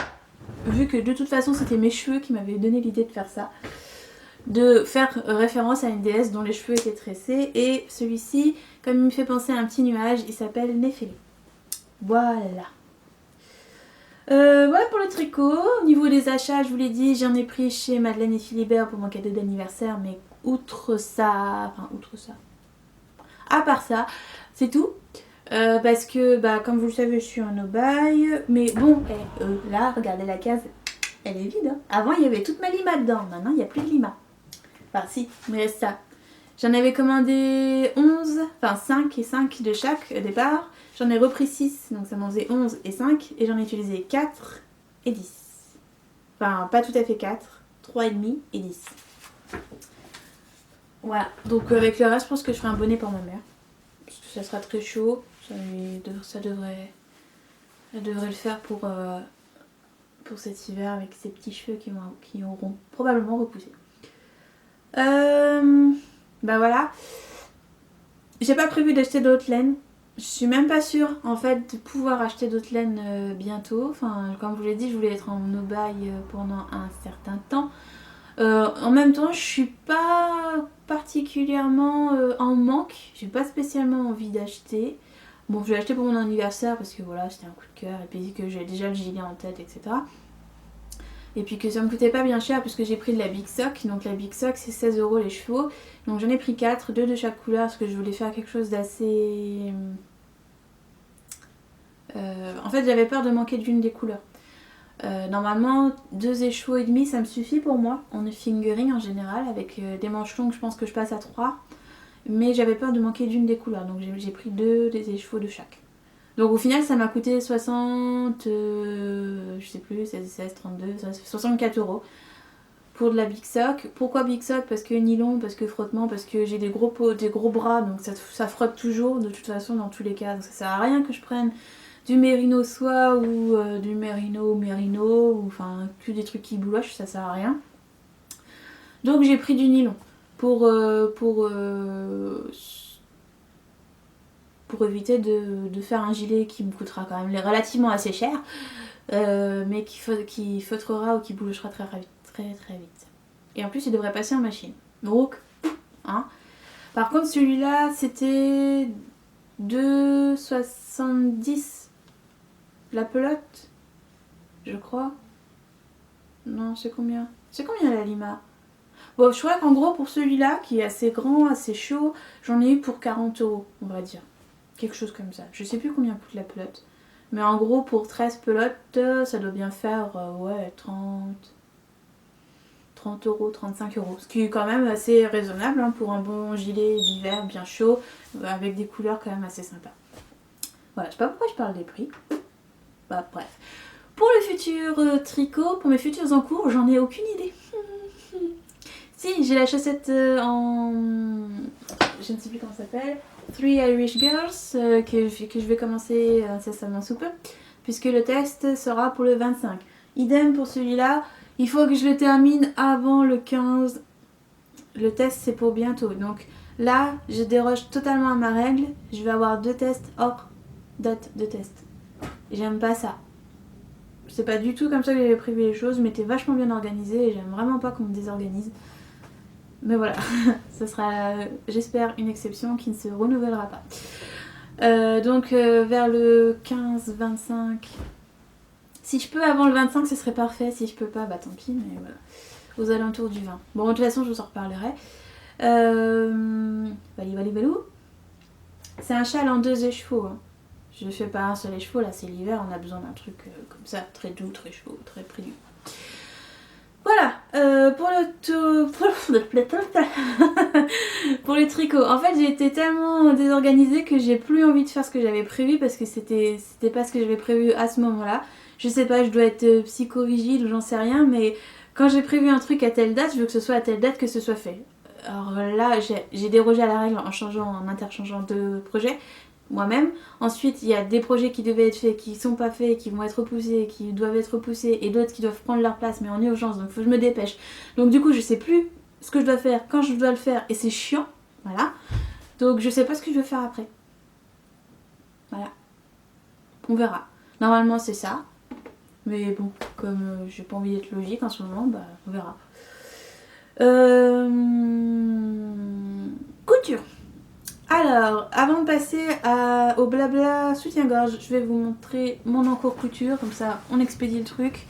Vu que de toute façon, c'était mes cheveux qui m'avaient donné l'idée de faire ça. De faire référence à une déesse dont les cheveux étaient tressés. Et celui-ci, comme il me fait penser à un petit nuage, il s'appelle Néphélé. Voilà. Voilà pour le tricot. Au niveau des achats, je vous l'ai dit, j'en ai pris chez Madeleine et Philibert pour mon cadeau d'anniversaire. Mais outre ça... À part ça, c'est tout. Parce que, comme vous le savez, je suis en no-buy. Mais bon, là, regardez la case. Elle est vide. Hein. Avant, il y avait toute ma lima dedans. Maintenant, il n'y a plus de lima. Enfin, si, il me reste ça. J'en avais commandé 11, enfin 5 et 5 de chaque au départ. J'en ai repris 6, donc ça m'en faisait 11 et 5. Et j'en ai utilisé 4 et 10. Enfin, pas tout à fait 4, 3,5 et 10. Voilà, donc avec le reste, je pense que je ferai un bonnet pour ma mère. Parce que ça sera très chaud. Ça devrait le faire pour cet hiver avec ses petits cheveux qui auront probablement repoussé. Voilà. J'ai pas prévu d'acheter d'autres laines. Je suis même pas sûre en fait de pouvoir acheter d'autres laines bientôt. Enfin, comme je vous l'ai dit, je voulais être en no-buy pendant un certain temps. En même temps, je suis pas particulièrement en manque. J'ai pas spécialement envie d'acheter. Bon, je l'ai acheté pour mon anniversaire parce que voilà, c'était un coup de cœur et puis que j'ai déjà le gilet en tête, etc. Et puis que ça me coûtait pas bien cher puisque j'ai pris de la Big Sock. Donc la Big Sock, c'est 16 € les chevaux. Donc j'en ai pris 4, 2 de chaque couleur parce que je voulais faire quelque chose d'assez... En fait, j'avais peur de manquer d'une des couleurs. Normalement 2 écheveaux et demi ça me suffit pour moi en fingering en général avec des manches longues je pense que je passe à 3 mais j'avais peur de manquer d'une des couleurs donc j'ai pris 2 des écheveaux de chaque Donc au final, ça m'a coûté 60, je sais plus, 16, 32, 64 euros pour de la Big Sock. Pourquoi Big Sock? Parce que nylon, parce que frottement, parce que j'ai des gros bras, donc ça frotte toujours de toute façon dans tous les cas. Donc ça sert à rien que je prenne du mérino soie ou du mérino ou enfin que des trucs qui boulochent, ça sert à rien. Donc j'ai pris du nylon pour éviter de faire un gilet qui me coûtera quand même relativement assez cher, mais qui feutrera ou qui boulochera très vite. Et en plus, il devrait passer en machine. Donc, hein. Par contre, celui-là, c'était 2,70 la pelote, je crois. Non, c'est combien? C'est combien la Lima? Bon, je crois qu'en gros, pour celui-là, qui est assez grand, assez chaud, j'en ai eu pour 40 euros, on va dire. Quelque chose comme ça. Je sais plus combien coûte la pelote. Mais en gros, pour 13 pelotes, ça doit bien faire, ouais, 30 euros, 35 euros. Ce qui est quand même assez raisonnable hein, pour un bon gilet d'hiver bien chaud, avec des couleurs quand même assez sympas. Voilà, je sais pas pourquoi je parle des prix. Bah, bref. Pour le futur tricot, pour mes futurs en cours, j'en ai aucune idée. Si, j'ai la chaussette en... Je ne sais plus comment ça s'appelle. Three Irish Girls, que je vais commencer incessamment sous peu, puisque le test sera pour le 25. Idem pour celui-là, il faut que je le termine avant le 15. Le test c'est pour bientôt. Donc là, je déroge totalement à ma règle. Je vais avoir 2 tests hors date de test. J'aime pas ça. C'est pas du tout comme ça que j'avais prévu les choses, mais t'es vachement bien organisé et j'aime vraiment pas qu'on me désorganise. Mais voilà, ce sera, j'espère, une exception qui ne se renouvellera pas. Donc vers le 15-25, si je peux avant le 25 ce serait parfait, si je peux pas bah tant pis, mais voilà, aux alentours du 20. Bon de toute façon je vous en reparlerai. Valou. C'est un châle en 2 écheveaux. Hein. Je fais pas un seul écheveau, là c'est l'hiver, on a besoin d'un truc comme ça, très doux, très chaud, très prévu. Voilà, pour le tricot. En fait, j'ai été tellement désorganisée que j'ai plus envie de faire ce que j'avais prévu parce que c'était pas ce que j'avais prévu à ce moment-là. Je sais pas, je dois être psychovigile ou j'en sais rien, mais quand j'ai prévu un truc à telle date, je veux que ce soit à telle date que ce soit fait. Alors là, j'ai dérogé à la règle en interchangeant 2 projets. Moi-même. Ensuite, il y a des projets qui devaient être faits, qui sont pas faits, qui vont être repoussés, qui doivent être repoussés, et d'autres qui doivent prendre leur place, mais en urgence, donc faut que je me dépêche. Donc du coup, je sais plus ce que je dois faire, quand je dois le faire, et c'est chiant, voilà. Donc je sais pas ce que je vais faire après. Voilà. On verra. Normalement, c'est ça. Mais bon, comme j'ai pas envie d'être logique en ce moment, bah on verra. Couture. Alors, avant de passer au blabla soutien-gorge, je vais vous montrer mon encours couture, comme ça on expédie le truc,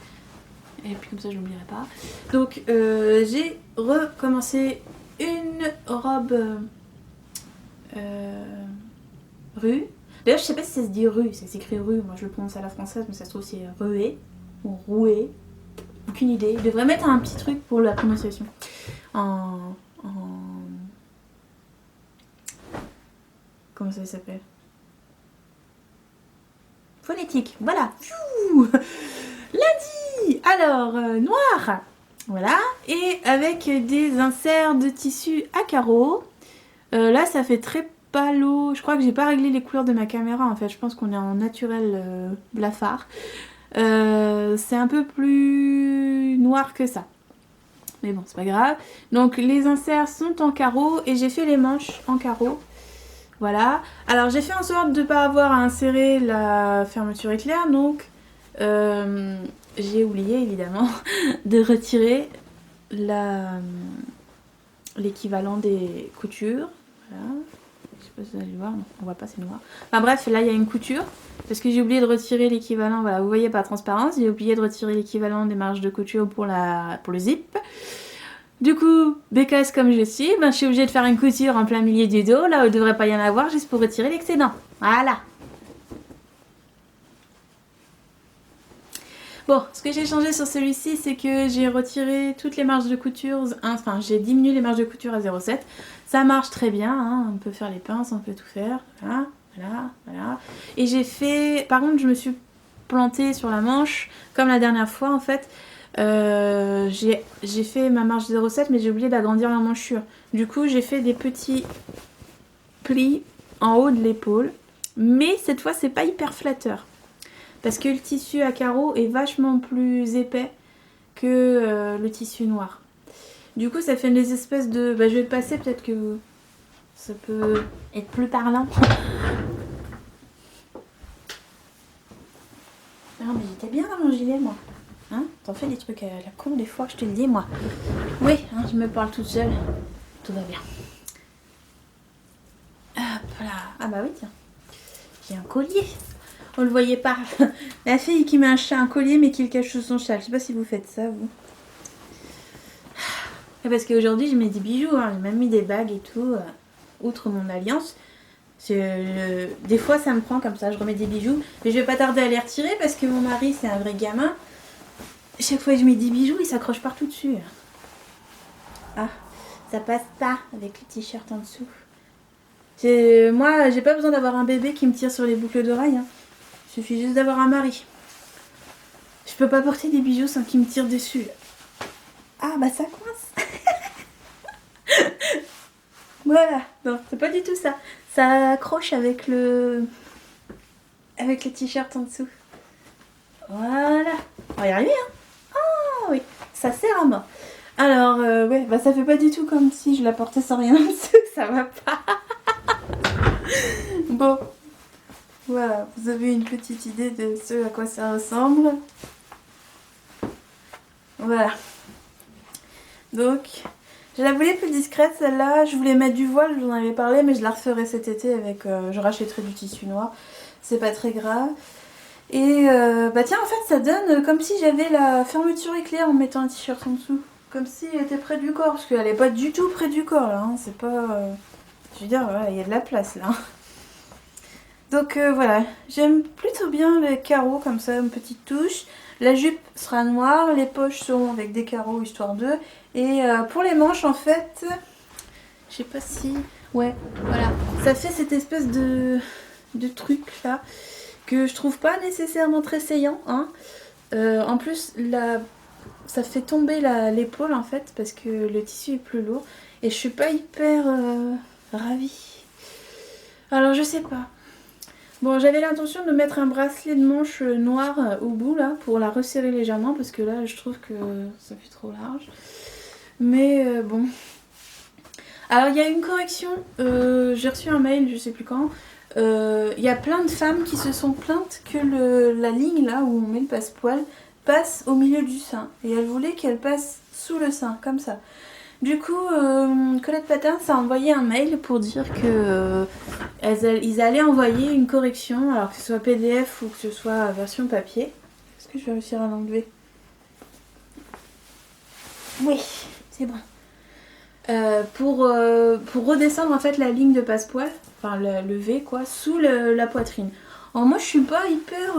et puis comme ça je n'oublierai pas. Donc j'ai recommencé une robe rue. D'ailleurs je sais pas si ça se dit rue, ça s'écrit rue, moi je le prononce à la française, mais ça se trouve c'est ruée, ou rouée, aucune idée. Je devrais mettre un petit truc pour la prononciation. Comment ça s'appelle? Phonétique, voilà. Lundi. Alors, noir. Voilà. Et avec des inserts de tissu à carreaux. Là, ça fait très palo. Je crois que j'ai pas réglé les couleurs de ma caméra. En fait, je pense qu'on est en naturel blafard. C'est un peu plus noir que ça. Mais bon, c'est pas grave. Donc, les inserts sont en carreaux et j'ai fait les manches en carreaux. Voilà. Alors j'ai fait en sorte de ne pas avoir à insérer la fermeture éclair, donc j'ai oublié évidemment de retirer l'équivalent des coutures. Voilà. Je sais pas si vous allez le voir, non, on voit pas, c'est noir. Enfin bref, là il y a une couture, parce que j'ai oublié de retirer l'équivalent, voilà, vous voyez pas transparence, j'ai oublié de retirer l'équivalent des marges de couture pour le zip. Du coup, bécasse comme je suis, ben, je suis obligée de faire une couture en plein milieu du dos, là où il ne devrait pas y en avoir, juste pour retirer l'excédent. Voilà. Bon, ce que j'ai changé sur celui-ci, c'est que j'ai retiré toutes les marges de couture, enfin j'ai diminué les marges de couture à 0,7. Ça marche très bien, hein, on peut faire les pinces, on peut tout faire, voilà. Voilà, voilà. Et j'ai fait... Par contre, je me suis plantée sur la manche, comme la dernière fois en fait. J'ai fait ma marge 0,7 mais j'ai oublié d'agrandir l'emmanchure. Du coup, j'ai fait des petits plis en haut de l'épaule. Mais cette fois, c'est pas hyper flatteur. Parce que le tissu à carreaux est vachement plus épais que le tissu noir. Du coup, ça fait des espèces de... Bah, je vais le passer, peut-être que ça peut être plus parlant. Non, mais j'étais bien dans mon gilet, moi. Hein? T'en fais des trucs à la con des fois, je te le dis, moi. Oui, hein, je me parle toute seule. Tout va bien. Hop là. Ah bah oui, tiens. J'ai un collier. On le voyait pas. La fille qui met un collier mais qui le cache sous son châle. Je sais pas si vous faites ça, vous. Parce qu'aujourd'hui, je mets des bijoux. Hein. J'ai même mis des bagues et tout. Outre mon alliance. Des fois, ça me prend comme ça. Je remets des bijoux. Mais je vais pas tarder à les retirer parce que mon mari, c'est un vrai gamin. Chaque fois que je mets des bijoux, il s'accroche partout dessus. Ah, ça passe pas avec le t-shirt en dessous. Moi, j'ai pas besoin d'avoir un bébé qui me tire sur les boucles d'oreilles. Hein. Il suffit juste d'avoir un mari. Je peux pas porter des bijoux sans qu'il me tire dessus. Ah, bah ça coince. Voilà. Non, c'est pas du tout ça. Ça accroche avec le t-shirt en dessous. Voilà. On va y arriver, hein. Ah oui, ça sert à mort. Alors, ouais, bah ça fait pas du tout comme si je la portais sans rien en dessous. Ça va pas. Bon, voilà, vous avez une petite idée de ce à quoi ça ressemble. Voilà. Donc, je la voulais plus discrète celle-là. Je voulais mettre du voile, je vous en avais parlé, mais je la referai cet été avec... je rachèterai du tissu noir. C'est pas très grave. Et bah tiens, en fait, ça donne comme si j'avais la fermeture éclair en mettant un t-shirt en dessous. Comme si elle était près du corps, parce qu'elle est pas du tout près du corps là. Hein. C'est pas... Je veux dire, voilà, il y a de la place là. Donc voilà, j'aime plutôt bien les carreaux comme ça, une petite touche. La jupe sera noire, les poches seront avec des carreaux histoire d'eux. Et pour les manches en fait, je sais pas si... Ouais, voilà, ça fait cette espèce de truc là que je trouve pas nécessairement très saillant. Hein. En plus, ça fait tomber l'épaule en fait parce que le tissu est plus lourd. Et je suis pas hyper ravie. Alors je sais pas. Bon, j'avais l'intention de mettre un bracelet de manche noir au bout là pour la resserrer légèrement parce que là je trouve que ça fait trop large. Mais bon. Alors il y a une correction, j'ai reçu un mail, je sais plus quand. Il y a plein de femmes qui se sont plaintes que la ligne là où on met le passepoil passe au milieu du sein. Et elles voulaient qu'elle passe sous le sein, comme ça. Du coup, Colette Patin a envoyé un mail pour dire que ils allaient envoyer une correction, alors que ce soit PDF ou que ce soit version papier. Est-ce que je vais réussir à l'enlever? Oui, c'est bon. Pour redescendre en fait la ligne de passepoil, enfin le V quoi, sous la poitrine. Alors moi je suis pas hyper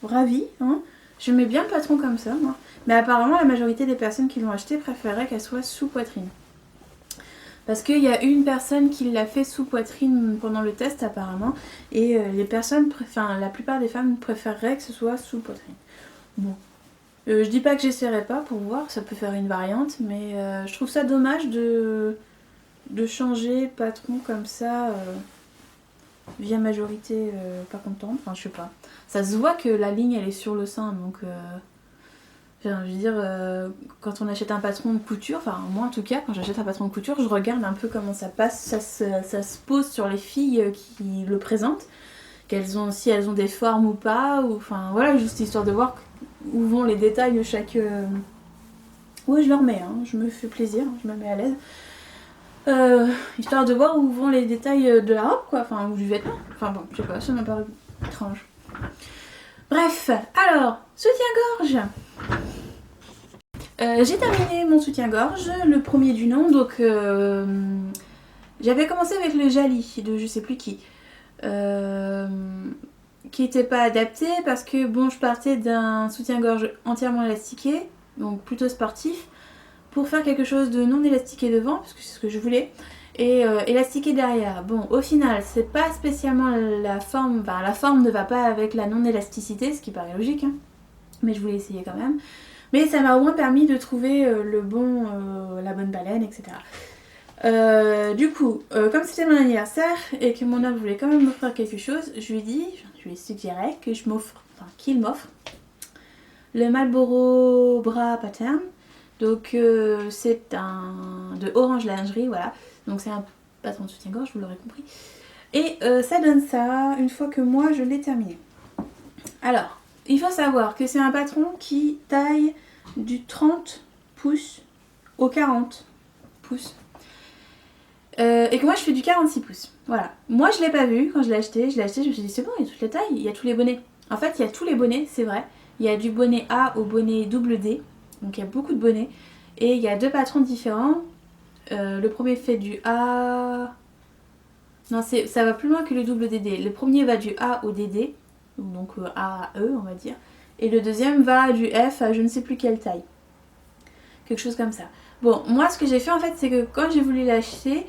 ravie, hein. Je mets bien le patron comme ça, moi. Mais apparemment, la majorité des personnes qui l'ont acheté préféraient qu'elle soit sous poitrine. Parce qu'il y a une personne qui l'a fait sous poitrine pendant le test, apparemment. Et la plupart des femmes préféreraient que ce soit sous poitrine. Bon. Je dis pas que j'essaierai pas pour voir, ça peut faire une variante. Mais je trouve ça dommage de changer patron comme ça. Via majorité pas contente. Enfin, je sais pas. Ça se voit que la ligne, elle est sur le sein, donc... je veux dire, quand on achète un patron de couture, enfin moi en tout cas, quand j'achète un patron de couture, je regarde un peu comment ça passe, ça se pose sur les filles qui le présentent, si elles ont des formes ou pas, ou enfin voilà, juste histoire de voir où vont les détails de chaque... Oui, je le remets, hein, je me fais plaisir, je me mets à l'aise. Histoire de voir où vont les détails de la robe, quoi, enfin, ou du vêtement. Enfin bon, je sais pas, ça m'a paru étrange. Bref, alors, soutien-gorge. J'ai terminé mon soutien-gorge, le premier du nom, donc j'avais commencé avec le Jali de je sais plus qui était pas adapté parce que bon, je partais d'un soutien-gorge entièrement élastiqué, donc plutôt sportif, pour faire quelque chose de non élastiqué devant, parce que c'est ce que je voulais. et élastiqué derrière. Bon, au final, c'est pas spécialement la forme, enfin la forme ne va pas avec la non-élasticité, ce qui paraît logique, hein, mais je voulais essayer quand même. Mais ça m'a au moins permis de trouver la bonne baleine, etc. Du coup, comme c'était mon anniversaire et que mon homme voulait quand même m'offrir quelque chose, je lui suggérais que qu'il m'offre le Marlboro Bra Pattern. Donc c'est de Orange Lingerie, voilà. Donc c'est un patron de soutien-gorge, vous l'aurez compris. Et ça donne ça une fois que moi je l'ai terminé. Alors, il faut savoir que c'est un patron qui taille du 30 pouces au 40 pouces. Et que moi je fais du 46 pouces. Voilà. Moi je l'ai pas vu quand je l'ai acheté, je me suis dit c'est bon, il y a toutes les tailles, il y a tous les bonnets. En fait, il y a tous les bonnets, c'est vrai. Il y a du bonnet A au bonnet double D. Donc il y a beaucoup de bonnets. Et il y a 2 patrons différents. Le premier fait du A. Non, ça va plus loin que le double DD. Le premier va du A au DD. Donc A à E, on va dire. Et le deuxième va du F à je ne sais plus quelle taille. Quelque chose comme ça. Bon, moi ce que j'ai fait en fait, c'est que quand j'ai voulu l'acheter,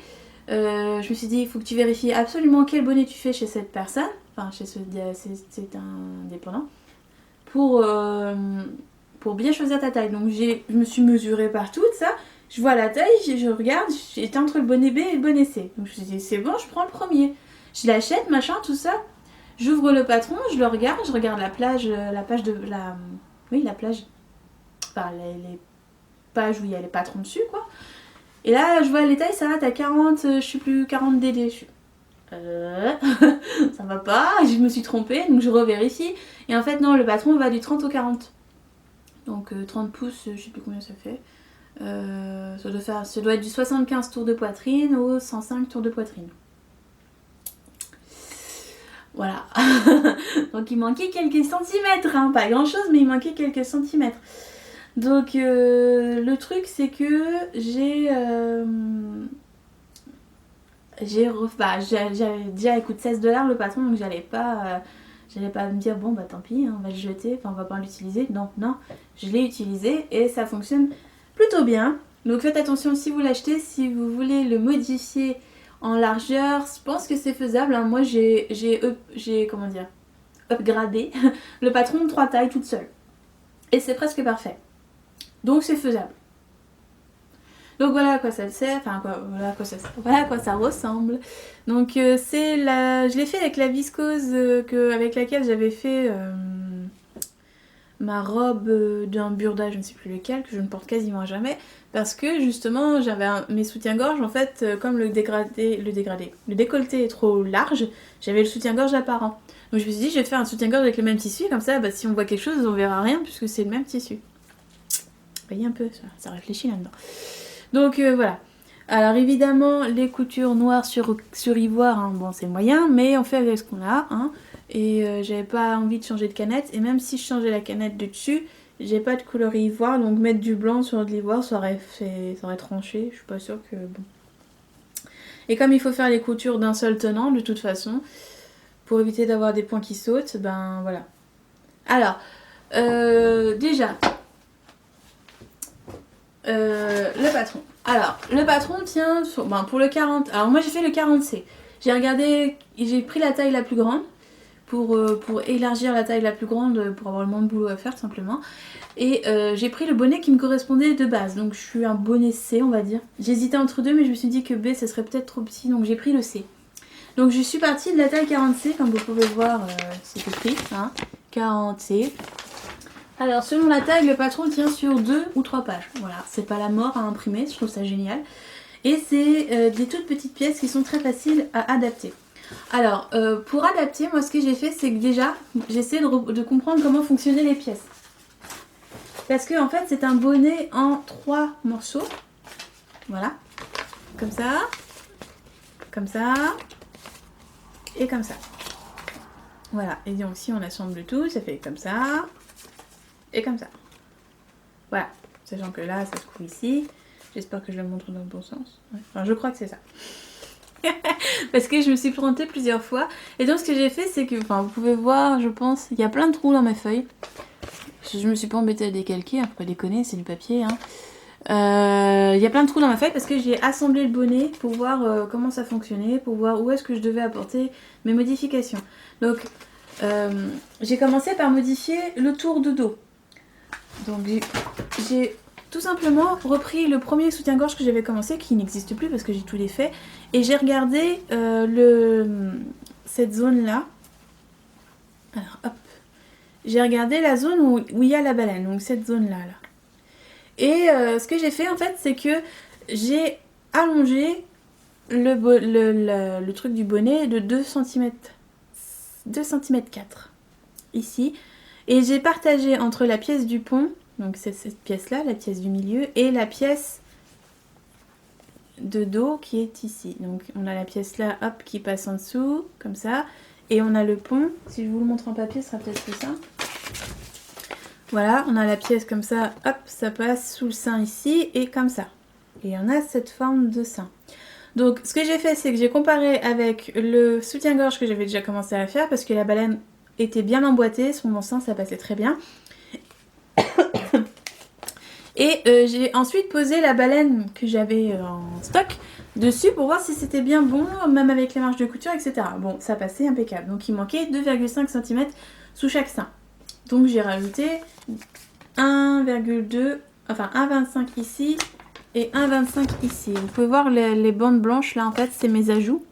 je me suis dit, il faut que tu vérifies absolument quel bonnet tu fais chez cette personne. Enfin, c'est un dépendant. Pour bien choisir ta taille. Donc je me suis mesurée partout, ça. Je vois la taille, je regarde, j'étais entre le bonnet B et le bonnet C. Donc je me suis dit, c'est bon, je prends le premier. Je l'achète, machin, tout ça. J'ouvre le patron, je le regarde, je regarde la plage, la plage. Enfin, les pages où il y a les patrons dessus, quoi. Et là, je vois les tailles s'arrêtent à 40, je sais plus, 40 DD. Je suis... ça va pas, je me suis trompée, donc je revérifie. Et en fait, non, le patron va du 30 au 40. Donc 30 pouces, je sais plus combien ça fait. Ça doit être du 75 tours de poitrine au 105 tours de poitrine. Voilà. Donc il manquait quelques centimètres, hein. Pas grand chose, mais il manquait quelques centimètres. Donc le truc c'est que j'avais déjà coûté 16 $ le patron, donc j'allais pas me dire bon bah tant pis, hein, on va le jeter, enfin on va pas l'utiliser. Non, je l'ai utilisé et ça fonctionne plutôt bien. Donc faites attention si vous l'achetez, si vous voulez le modifier en largeur, je pense que c'est faisable, hein. Moi j'ai upgradé le patron de 3 tailles toute seule. Et c'est presque parfait. Donc c'est faisable. Donc voilà à quoi ça sert, voilà à quoi ça ressemble. Donc je l'ai fait avec la viscose avec laquelle j'avais fait ma robe d'un burda, je ne sais plus lequel, que je ne porte quasiment jamais, parce que justement j'avais mes soutiens-gorge, en fait, comme le décolleté est trop large, j'avais le soutien-gorge apparent. Donc je me suis dit, je vais faire un soutien-gorge avec le même tissu, comme ça, si on voit quelque chose, on verra rien, puisque c'est le même tissu. Vous voyez un peu, ça réfléchit là-dedans. Donc voilà. Alors évidemment, les coutures noires sur ivoire, hein, bon c'est moyen, mais on fait avec ce qu'on a, hein. Et j'avais pas envie de changer de canette, et même si je changeais la canette de dessus, j'ai pas de couleur ivoire, donc mettre du blanc sur de l'ivoire, ça aurait tranché, je suis pas sûre que... bon. Et comme il faut faire les coutures d'un seul tenant, de toute façon, pour éviter d'avoir des points qui sautent, ben voilà. Alors, déjà... le patron. Alors, le patron tient pour le 40. Alors, moi j'ai fait le 40C. J'ai regardé, j'ai pris la taille la plus grande pour élargir la taille la plus grande pour avoir le moins de boulot à faire, simplement. Et j'ai pris le bonnet qui me correspondait de base. Donc, je suis un bonnet C, on va dire. J'hésitais entre deux, mais je me suis dit que B, ça serait peut-être trop petit. Donc, j'ai pris le C. Donc, je suis partie de la taille 40C, comme vous pouvez voir, c'est écrit, hein, 40C. Alors selon la taille, le patron tient sur 2 ou 3 pages. Voilà, c'est pas la mort à imprimer, je trouve ça génial. Et c'est des toutes petites pièces qui sont très faciles à adapter. Alors pour adapter, moi ce que j'ai fait, c'est que déjà, j'essaie de comprendre comment fonctionnaient les pièces. Parce que en fait c'est un bonnet en 3 morceaux. Voilà, comme ça et comme ça. Voilà, et donc si on assemble tout, ça fait comme ça. Et comme ça. Voilà. Sachant que là, ça se coud ici. J'espère que je le montre dans le bon sens. Ouais. Enfin, je crois que c'est ça. Parce que je me suis plantée plusieurs fois. Et donc, ce que j'ai fait, c'est que... Enfin, vous pouvez voir, je pense... Il y a plein de trous dans mes feuilles. Je me suis pas embêtée à décalquer. Hein, faut pas déconner, c'est du papier. Hein. Il y a plein de trous dans ma feuille parce que j'ai assemblé le bonnet pour voir comment ça fonctionnait, pour voir où est-ce que je devais apporter mes modifications. Donc j'ai commencé par modifier le tour de dos. Donc j'ai tout simplement repris le premier soutien-gorge que j'avais commencé, qui n'existe plus parce que j'ai tout défait, et j'ai regardé cette zone-là. Alors hop, j'ai regardé la zone où il y a la baleine, donc cette zone-là. Là. Et ce que j'ai fait en fait, c'est que j'ai allongé le truc du bonnet de 2 cm, 2 cm 4 ici. Et j'ai partagé entre la pièce du pont, donc c'est cette pièce-là, la pièce du milieu, et la pièce de dos qui est ici. Donc on a la pièce là, hop, qui passe en dessous, comme ça. Et on a le pont, si je vous le montre en papier, ce sera peut-être plus simple. Voilà, on a la pièce comme ça, hop, ça passe sous le sein ici et comme ça. Et on a cette forme de sein. Donc ce que j'ai fait, c'est que j'ai comparé avec le soutien-gorge que j'avais déjà commencé à faire parce que la baleine était bien emboîtée, son bon sein ça passait très bien. Et j'ai ensuite posé la baleine que j'avais en stock dessus pour voir si c'était bien bon, même avec les marges de couture, etc. Bon, ça passait impeccable. Donc il manquait 2,5 cm sous chaque sein. Donc j'ai rajouté 1,2, enfin 1,25 ici et 1,25 ici. Vous pouvez voir les bandes blanches là, en fait c'est mes ajouts.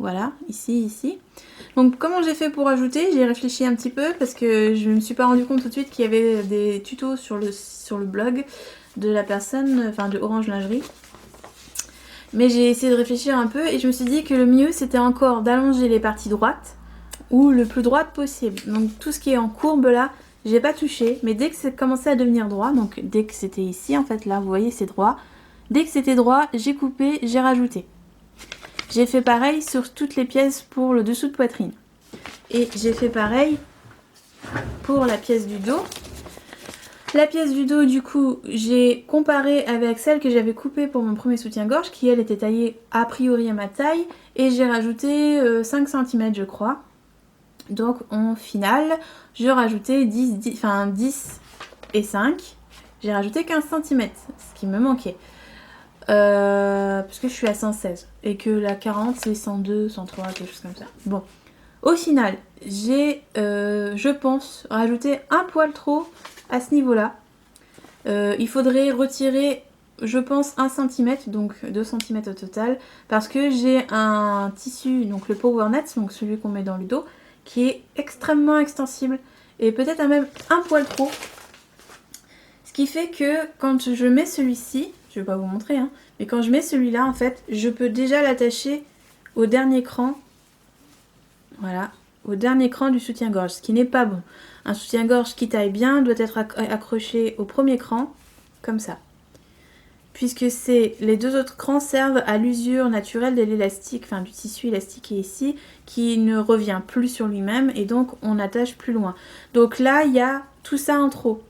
Voilà, ici, ici. Donc comment j'ai fait pour ajouter? J'ai réfléchi un petit peu parce que je ne me suis pas rendu compte tout de suite qu'il y avait des tutos sur le blog de la personne, enfin de Orange Lingerie. Mais j'ai essayé de réfléchir un peu et je me suis dit que le mieux c'était encore d'allonger les parties droites ou le plus droite possible. Donc tout ce qui est en courbe là, j'ai pas touché, mais dès que c'est commencé à devenir droit, donc dès que c'était ici en fait là, vous voyez c'est droit. Dès que c'était droit, j'ai coupé, j'ai rajouté. J'ai fait pareil sur toutes les pièces pour le dessous de poitrine. Et j'ai fait pareil pour la pièce du dos. La pièce du dos, du coup, j'ai comparé avec celle que j'avais coupée pour mon premier soutien-gorge, qui elle était taillée a priori à ma taille, et j'ai rajouté 5 cm je crois. Donc en finale, je rajoutais 10 et 5. J'ai rajouté 15 cm, ce qui me manquait. Parce que je suis à 116 et que la 40 c'est 102, 103, quelque chose comme ça. Bon, au final, j'ai, je pense, rajouté un poil trop à ce niveau-là. Il faudrait retirer, je pense, 1 cm, donc 2 cm au total, parce que j'ai un tissu, donc le PowerNet, donc celui qu'on met dans le dos, qui est extrêmement extensible et peut-être même un poil trop. Ce qui fait que quand je mets celui-ci, je vais pas vous montrer, hein, mais quand je mets celui-là, en fait, je peux déjà l'attacher au dernier cran. Voilà, au dernier cran du soutien-gorge, ce qui n'est pas bon. Un soutien-gorge qui taille bien doit être accroché au premier cran, comme ça. Puisque les deux autres crans servent à l'usure naturelle de l'élastique, enfin du tissu élastique qui est ici, qui ne revient plus sur lui-même, et donc on attache plus loin. Donc là, il y a tout ça en trop.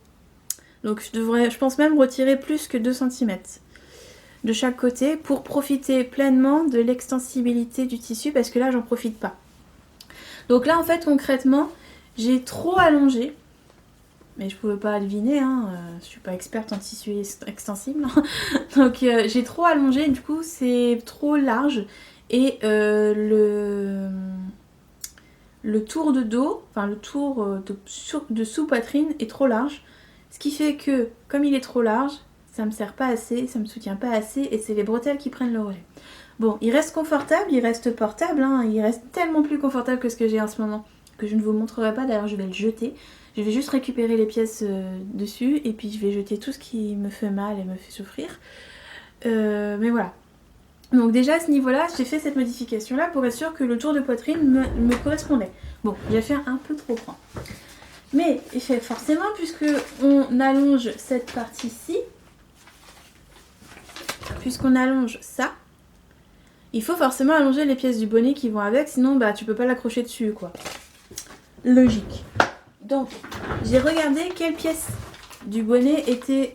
Donc je pense même retirer plus que 2 cm de chaque côté pour profiter pleinement de l'extensibilité du tissu parce que là j'en profite pas. Donc là en fait concrètement j'ai trop allongé, mais je pouvais pas deviner, hein, je suis pas experte en tissu extensible. Donc j'ai trop allongé, du coup c'est trop large et le tour de dos, enfin le tour de sous-poitrine est trop large. Ce qui fait que, comme il est trop large, ça me sert pas assez, ça me soutient pas assez et c'est les bretelles qui prennent le relais. Bon, il reste confortable, il reste portable, hein, il reste tellement plus confortable que ce que j'ai en ce moment que je ne vous montrerai pas, d'ailleurs je vais le jeter. Je vais juste récupérer les pièces dessus et puis je vais jeter tout ce qui me fait mal et me fait souffrir. Mais voilà. Donc déjà à ce niveau-là, j'ai fait cette modification-là pour être sûr que le tour de poitrine me correspondait. Bon, j'ai fait un peu trop grand. Mais forcément, puisque on allonge cette partie-ci, puisqu'on allonge ça, il faut forcément allonger les pièces du bonnet qui vont avec, sinon bah tu peux pas l'accrocher dessus quoi. Logique. Donc j'ai regardé quelles pièces du bonnet étaient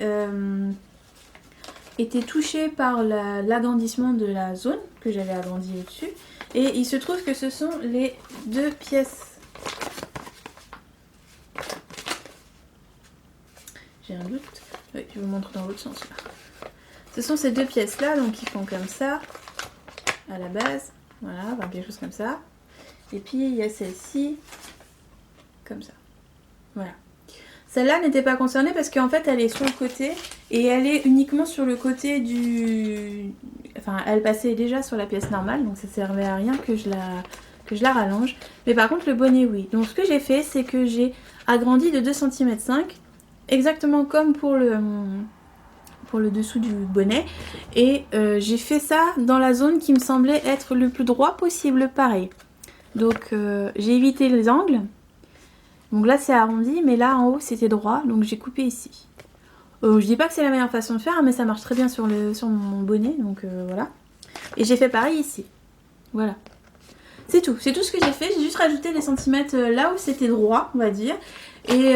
touchées par l'agrandissement de la zone que j'avais agrandi au-dessus. Et il se trouve que ce sont les deux pièces. J'ai un doute. Oui, je vous montre dans l'autre sens là. Ce sont ces deux pièces là, donc qui font comme ça à la base, voilà, enfin, quelque chose comme ça. Et puis il y a celle-ci comme ça, voilà. Celle-là n'était pas concernée parce qu'en fait elle est sur le côté et elle est uniquement sur le côté du... Enfin elle passait déjà sur la pièce normale, donc ça servait à rien que je la rallonge. Mais par contre le bonnet oui. Donc ce que j'ai fait c'est que j'ai agrandi de 2,5 cm, exactement comme pour le dessous du bonnet. Et j'ai fait ça dans la zone qui me semblait être le plus droit possible, pareil. Donc j'ai évité les angles. Donc là c'est arrondi, mais là en haut c'était droit, donc j'ai coupé ici. Je dis pas que c'est la meilleure façon de faire, mais ça marche très bien sur mon bonnet, donc voilà. Et j'ai fait pareil ici. Voilà. C'est tout ce que j'ai fait. J'ai juste rajouté des centimètres là où c'était droit, on va dire. Et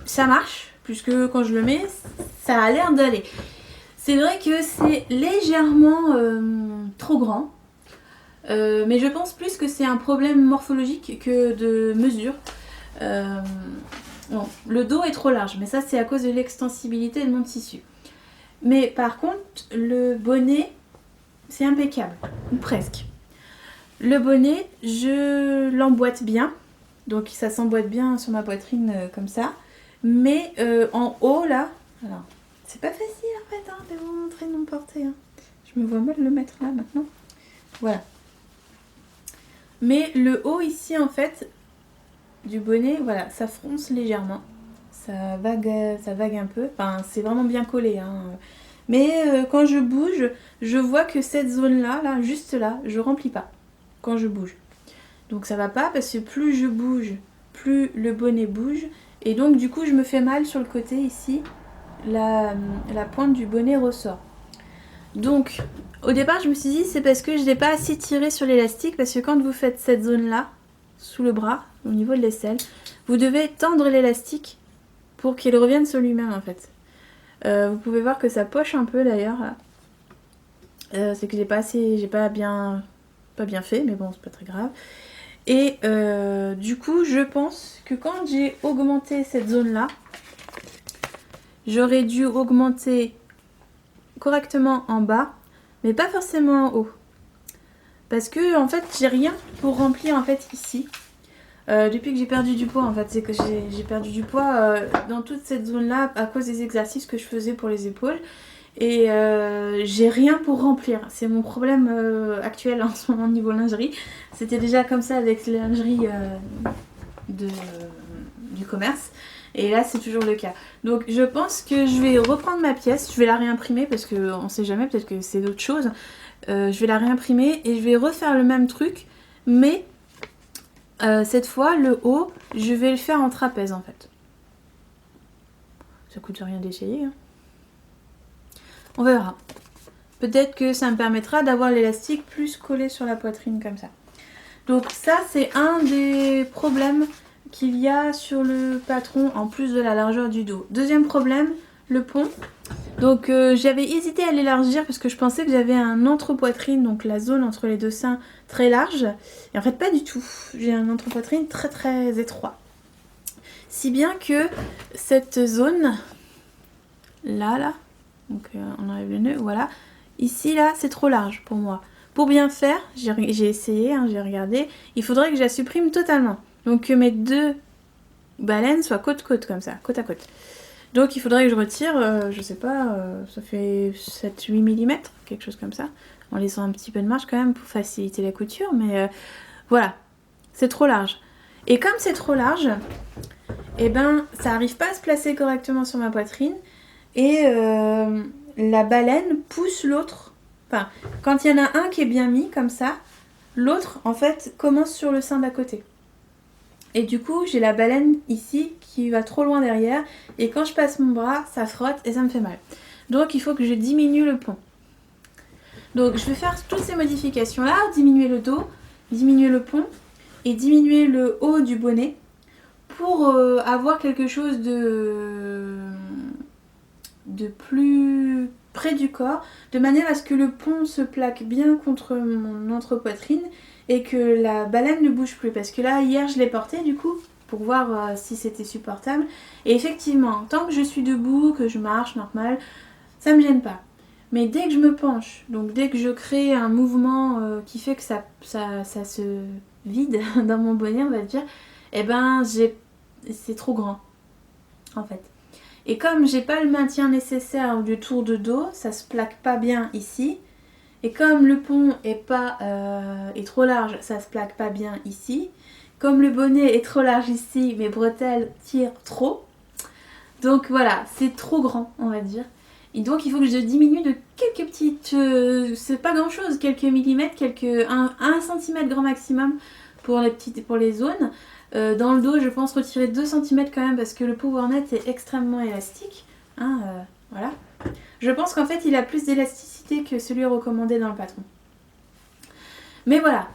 ça marche, puisque quand je le mets, ça a l'air d'aller. C'est vrai que c'est légèrement trop grand. Mais je pense plus que c'est un problème morphologique que de mesure. Bon, le dos est trop large, mais ça c'est à cause de l'extensibilité de mon tissu. Mais par contre, le bonnet, c'est impeccable, ou presque. Le bonnet, je l'emboîte bien, donc ça s'emboîte bien sur ma poitrine comme ça. Mais en haut là, alors c'est pas facile en fait de vous montrer de mon porté. Je me vois mal le mettre là maintenant. Voilà. Mais le haut ici en fait du bonnet, voilà, ça fronce légèrement. Ça vague un peu. Enfin, c'est vraiment bien collé. Mais quand je bouge, je vois que cette zone-là, là, juste là, je remplis pas quand je bouge. Donc ça va pas parce que plus je bouge, plus le bonnet bouge. Et donc du coup, je me fais mal sur le côté ici. La pointe du bonnet ressort. Donc, au départ, je me suis dit, c'est parce que je n'ai pas assez tiré sur l'élastique, parce que quand vous faites cette zone-là, sous le bras, au niveau de l'aisselle, vous devez tendre l'élastique pour qu'il revienne sur lui-même, en fait. Vous pouvez voir que ça poche un peu, d'ailleurs. C'est que j'ai pas bien fait, mais bon, c'est pas très grave. Et du coup, je pense que quand j'ai augmenté cette zone-là, j'aurais dû augmenter correctement en bas, mais pas forcément en haut. Parce que en fait j'ai rien pour remplir en fait ici. Depuis que j'ai perdu du poids en fait, c'est que j'ai perdu du poids dans toute cette zone là à cause des exercices que je faisais pour les épaules. Et j'ai rien pour remplir. C'est mon problème actuel en ce moment niveau lingerie. C'était déjà comme ça avec les lingeries du commerce. Et là c'est toujours le cas. Donc je pense que je vais reprendre ma pièce. Je vais la réimprimer parce qu'on sait jamais, peut-être que c'est d'autres choses. Je vais la réimprimer et je vais refaire le même truc. Mais cette fois le haut je vais le faire en trapèze en fait. Ça coûte rien d'essayer. On verra. Peut-être que ça me permettra d'avoir l'élastique plus collé sur la poitrine comme ça. Donc ça c'est un des problèmes qu'il y a sur le patron en plus de la largeur du dos. Deuxième problème, le pont. Donc j'avais hésité à l'élargir parce que je pensais que j'avais un entre-poitrine, donc la zone entre les deux seins très large. Et en fait pas du tout. J'ai un entre-poitrine très très étroit. Si bien que cette zone, là, donc on enlève le nœud, voilà. Ici là c'est trop large pour moi. Pour bien faire, j'ai essayé, j'ai regardé, il faudrait que je la supprime totalement. Donc que mes deux baleines soient côte-côte comme ça, côte à côte. Donc il faudrait que je retire, je sais pas, ça fait 7-8 mm, quelque chose comme ça. En laissant un petit peu de marge quand même pour faciliter la couture, mais voilà, c'est trop large. Et comme c'est trop large, et ben ça n'arrive pas à se placer correctement sur ma poitrine. Et la baleine pousse l'autre. Enfin, quand il y en a un qui est bien mis comme ça, l'autre en fait commence sur le sein d'à côté. Et du coup j'ai la baleine ici qui va trop loin derrière. Et quand je passe mon bras, ça frotte et ça me fait mal. Donc il faut que je diminue le pont. Donc je vais faire toutes ces modifications là. Diminuer le dos, diminuer le pont et diminuer le haut du bonnet. Pour avoir quelque chose de plus près du corps, de manière à ce que le pont se plaque bien contre mon entre-poitrine et que la baleine ne bouge plus. Parce que là, hier, je l'ai porté du coup, pour voir si c'était supportable. Et effectivement, tant que je suis debout, que je marche normal, ça me gêne pas. Mais dès que je me penche, donc dès que je crée un mouvement qui fait que ça se vide dans mon bonnet, on va dire, eh ben c'est trop grand en fait. Et comme j'ai pas le maintien nécessaire du tour de dos, ça se plaque pas bien ici. Et comme le pont est trop large, ça se plaque pas bien ici. Comme le bonnet est trop large ici, mes bretelles tirent trop. Donc voilà, c'est trop grand, on va dire. Et donc il faut que je diminue de quelques petites... c'est pas grand chose, quelques millimètres, 1 cm grand maximum pour les zones. Dans le dos, je pense retirer 2 cm quand même parce que le PowerNet est extrêmement élastique. Hein, voilà. Je pense qu'en fait il a plus d'élasticité que celui recommandé dans le patron. Mais voilà.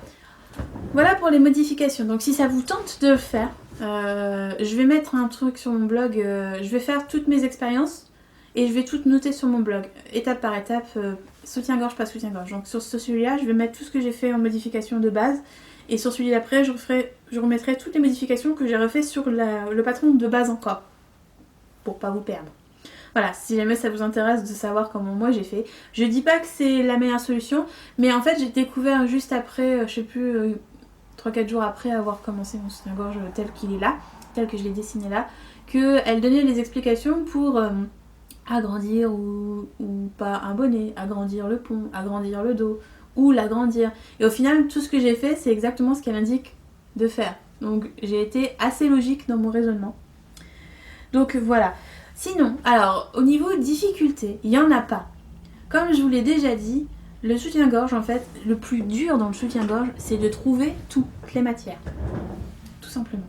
Voilà pour les modifications. Donc si ça vous tente de le faire, je vais mettre un truc sur mon blog. Je vais faire toutes mes expériences et je vais tout noter sur mon blog, étape par étape, soutien-gorge, pas soutien-gorge. Donc sur celui-là, je vais mettre tout ce que j'ai fait en modification de base. Et sur celui d'après, je remettrai toutes les modifications que j'ai refait sur le patron de base encore. Pour pas vous perdre. Voilà, si jamais ça vous intéresse de savoir comment moi j'ai fait. Je dis pas que c'est la meilleure solution, mais en fait j'ai découvert juste après, je sais plus, 3-4 jours après avoir commencé mon soutien-gorge tel qu'il est là, tel que je l'ai dessiné là, qu'elle donnait les explications pour agrandir ou pas un bonnet, agrandir le pont, agrandir le dos, ou l'agrandir. Et au final, tout ce que j'ai fait, c'est exactement ce qu'elle indique de faire. Donc j'ai été assez logique dans mon raisonnement. Donc voilà. Sinon, alors, au niveau difficulté, il n'y en a pas. Comme je vous l'ai déjà dit, le soutien-gorge, en fait, le plus dur dans le soutien-gorge, c'est de trouver toutes les matières. Tout simplement.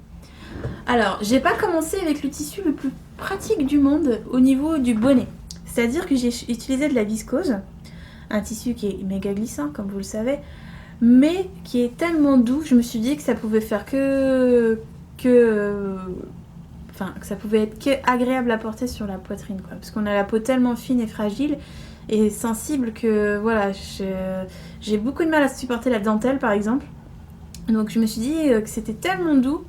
Alors, j'ai pas commencé avec le tissu le plus pratique du monde au niveau du bonnet. C'est-à-dire que j'ai utilisé de la viscose, un tissu qui est méga glissant, comme vous le savez, mais qui est tellement doux, je me suis dit que ça pouvait faire que ça pouvait être agréable à porter sur la poitrine, quoi. Parce qu'on a la peau tellement fine et fragile et sensible que voilà, j'ai beaucoup de mal à supporter la dentelle par exemple. Donc je me suis dit que c'était tellement doux,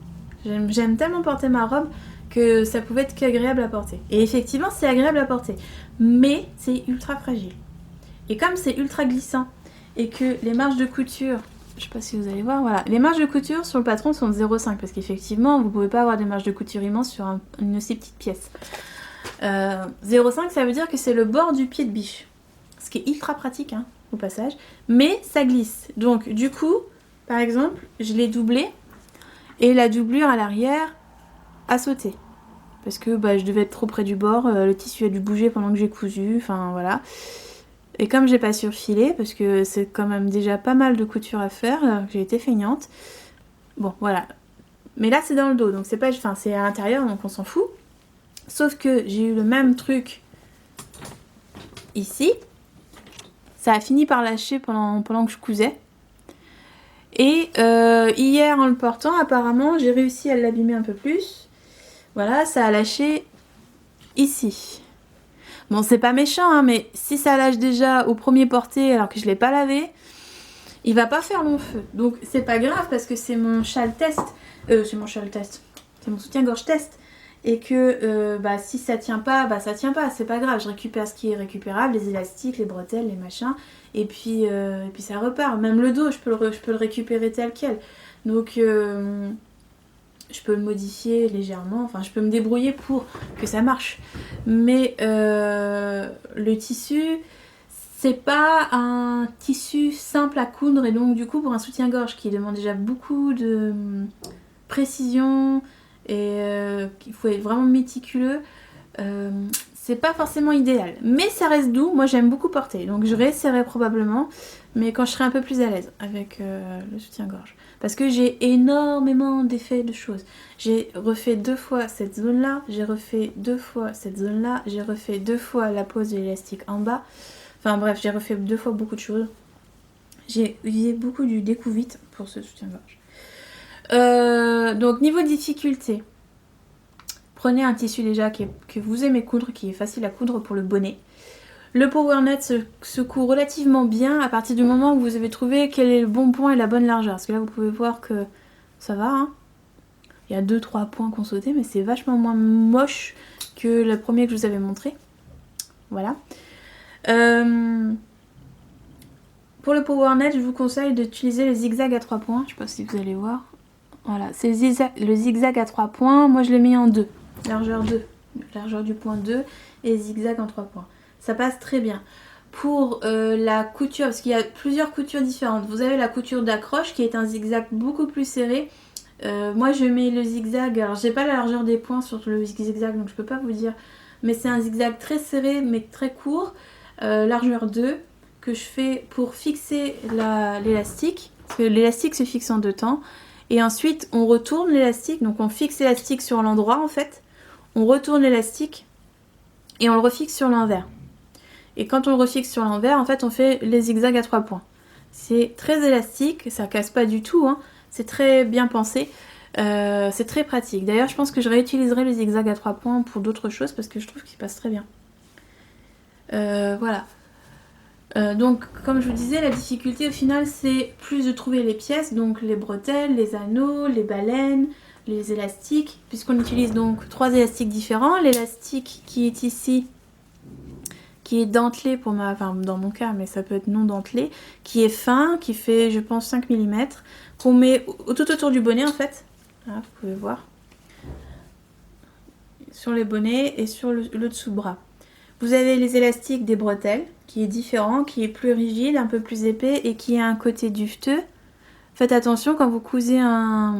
j'aime tellement porter ma robe que ça pouvait être qu'agréable à porter. Et effectivement c'est agréable à porter, mais c'est ultra fragile. Et comme c'est ultra glissant et que les marges de couture, je sais pas si vous allez voir, voilà. Les marges de couture sur le patron sont de 0,5 parce qu'effectivement, vous pouvez pas avoir des marges de couture immenses sur une aussi petite pièce. 0,5, ça veut dire que c'est le bord du pied de biche. Ce qui est ultra pratique, hein, au passage. Mais ça glisse. Donc, du coup, par exemple, je l'ai doublé et la doublure à l'arrière a sauté. Parce que je devais être trop près du bord, le tissu a dû bouger pendant que j'ai cousu, enfin voilà. Et comme j'ai pas surfilé, parce que c'est quand même déjà pas mal de couture à faire, j'ai été feignante. Bon, voilà. Mais là, c'est dans le dos, donc c'est pas, c'est à l'intérieur, donc on s'en fout. Sauf que j'ai eu le même truc ici. Ça a fini par lâcher pendant que je cousais. Et hier, en le portant, apparemment, j'ai réussi à l'abîmer un peu plus. Voilà, ça a lâché ici. Bon, c'est pas méchant, hein, mais si ça lâche déjà au premier porté alors que je l'ai pas lavé, il va pas faire long feu. Donc c'est pas grave parce que c'est mon châle test. C'est mon soutien-gorge test. Et que si ça tient pas, ça tient pas, c'est pas grave. Je récupère ce qui est récupérable, les élastiques, les bretelles, les machins. Et puis ça repart. Même le dos, je peux le récupérer tel quel. Donc je peux le modifier légèrement, enfin je peux me débrouiller pour que ça marche. Mais le tissu, c'est pas un tissu simple à coudre et donc du coup pour un soutien-gorge qui demande déjà beaucoup de précision et qu'il faut être vraiment méticuleux, c'est pas forcément idéal. Mais ça reste doux, moi j'aime beaucoup porter, donc je réessayerai probablement, mais quand je serai un peu plus à l'aise avec le soutien-gorge. Parce que j'ai énormément d'effets de choses. J'ai refait 2 fois cette zone-là, j'ai refait 2 fois cette zone-là, j'ai refait 2 fois la pose de l'élastique en bas. Enfin bref, j'ai refait 2 fois beaucoup de choses. J'ai utilisé beaucoup du découvite pour ce soutien-gorge. Donc niveau difficulté, prenez un tissu déjà que vous aimez coudre, qui est facile à coudre pour le bonnet. Le PowerNet se coud relativement bien à partir du moment où vous avez trouvé quel est le bon point et la bonne largeur. Parce que là vous pouvez voir que ça va, hein. Il y a 2-3 points qu'on sautait, mais c'est vachement moins moche que le premier que je vous avais montré. Voilà. Pour le Power Net, je vous conseille d'utiliser le zigzag à 3 points. Je sais pas si vous allez voir. Voilà, c'est le zigzag à 3 points. Moi, je l'ai mis en 2. Largeur 2. Largeur du point 2 et zigzag en 3 points. Ça passe très bien. Pour la couture, parce qu'il y a plusieurs coutures différentes. Vous avez la couture d'accroche qui est un zigzag beaucoup plus serré. Moi, je mets le zigzag. Alors, j'ai pas la largeur des points sur le zigzag, donc je peux pas vous dire. Mais c'est un zigzag très serré, mais très court. Largeur 2. Que je fais pour fixer l'élastique, parce que l'élastique se fixe en 2 temps, et ensuite on retourne l'élastique, donc on fixe l'élastique sur l'endroit en fait, on retourne l'élastique et on le refixe sur l'envers. Et quand on le refixe sur l'envers, en fait on fait les zigzags à 3 points. C'est très élastique, ça casse pas du tout, hein. C'est très bien pensé, c'est très pratique. D'ailleurs je pense que je réutiliserai les zigzags à 3 points pour d'autres choses parce que je trouve qu'ils passent très bien. Voilà. Donc comme je vous disais, la difficulté au final c'est plus de trouver les pièces, donc les bretelles, les anneaux, les baleines, les élastiques, puisqu'on utilise donc 3 élastiques différents. L'élastique qui est ici, qui est dentelé pour enfin dans mon cas, mais ça peut être non dentelé, qui est fin, qui fait je pense 5 mm, qu'on met tout autour du bonnet en fait, là, vous pouvez voir, sur les bonnets et sur le dessous-bras. Vous avez les élastiques des bretelles, qui est différent, qui est plus rigide, un peu plus épais et qui a un côté duveteux. Faites attention quand vous cousez un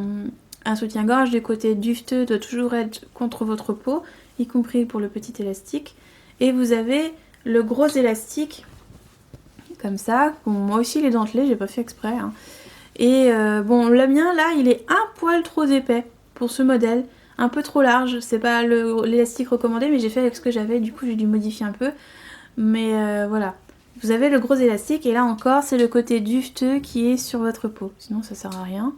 soutien-gorge, le côté duveteux doit toujours être contre votre peau, y compris pour le petit élastique. Et vous avez le gros élastique, comme ça. Bon, moi aussi les dentelés, j'ai pas fait exprès. Hein. Et bon, le mien là, il est un poil trop épais pour ce modèle. Un peu trop large, c'est pas l'élastique recommandé, mais j'ai fait avec ce que j'avais, du coup j'ai dû modifier un peu. Mais voilà, vous avez le gros élastique et là encore c'est le côté duveteux qui est sur votre peau, sinon ça sert à rien.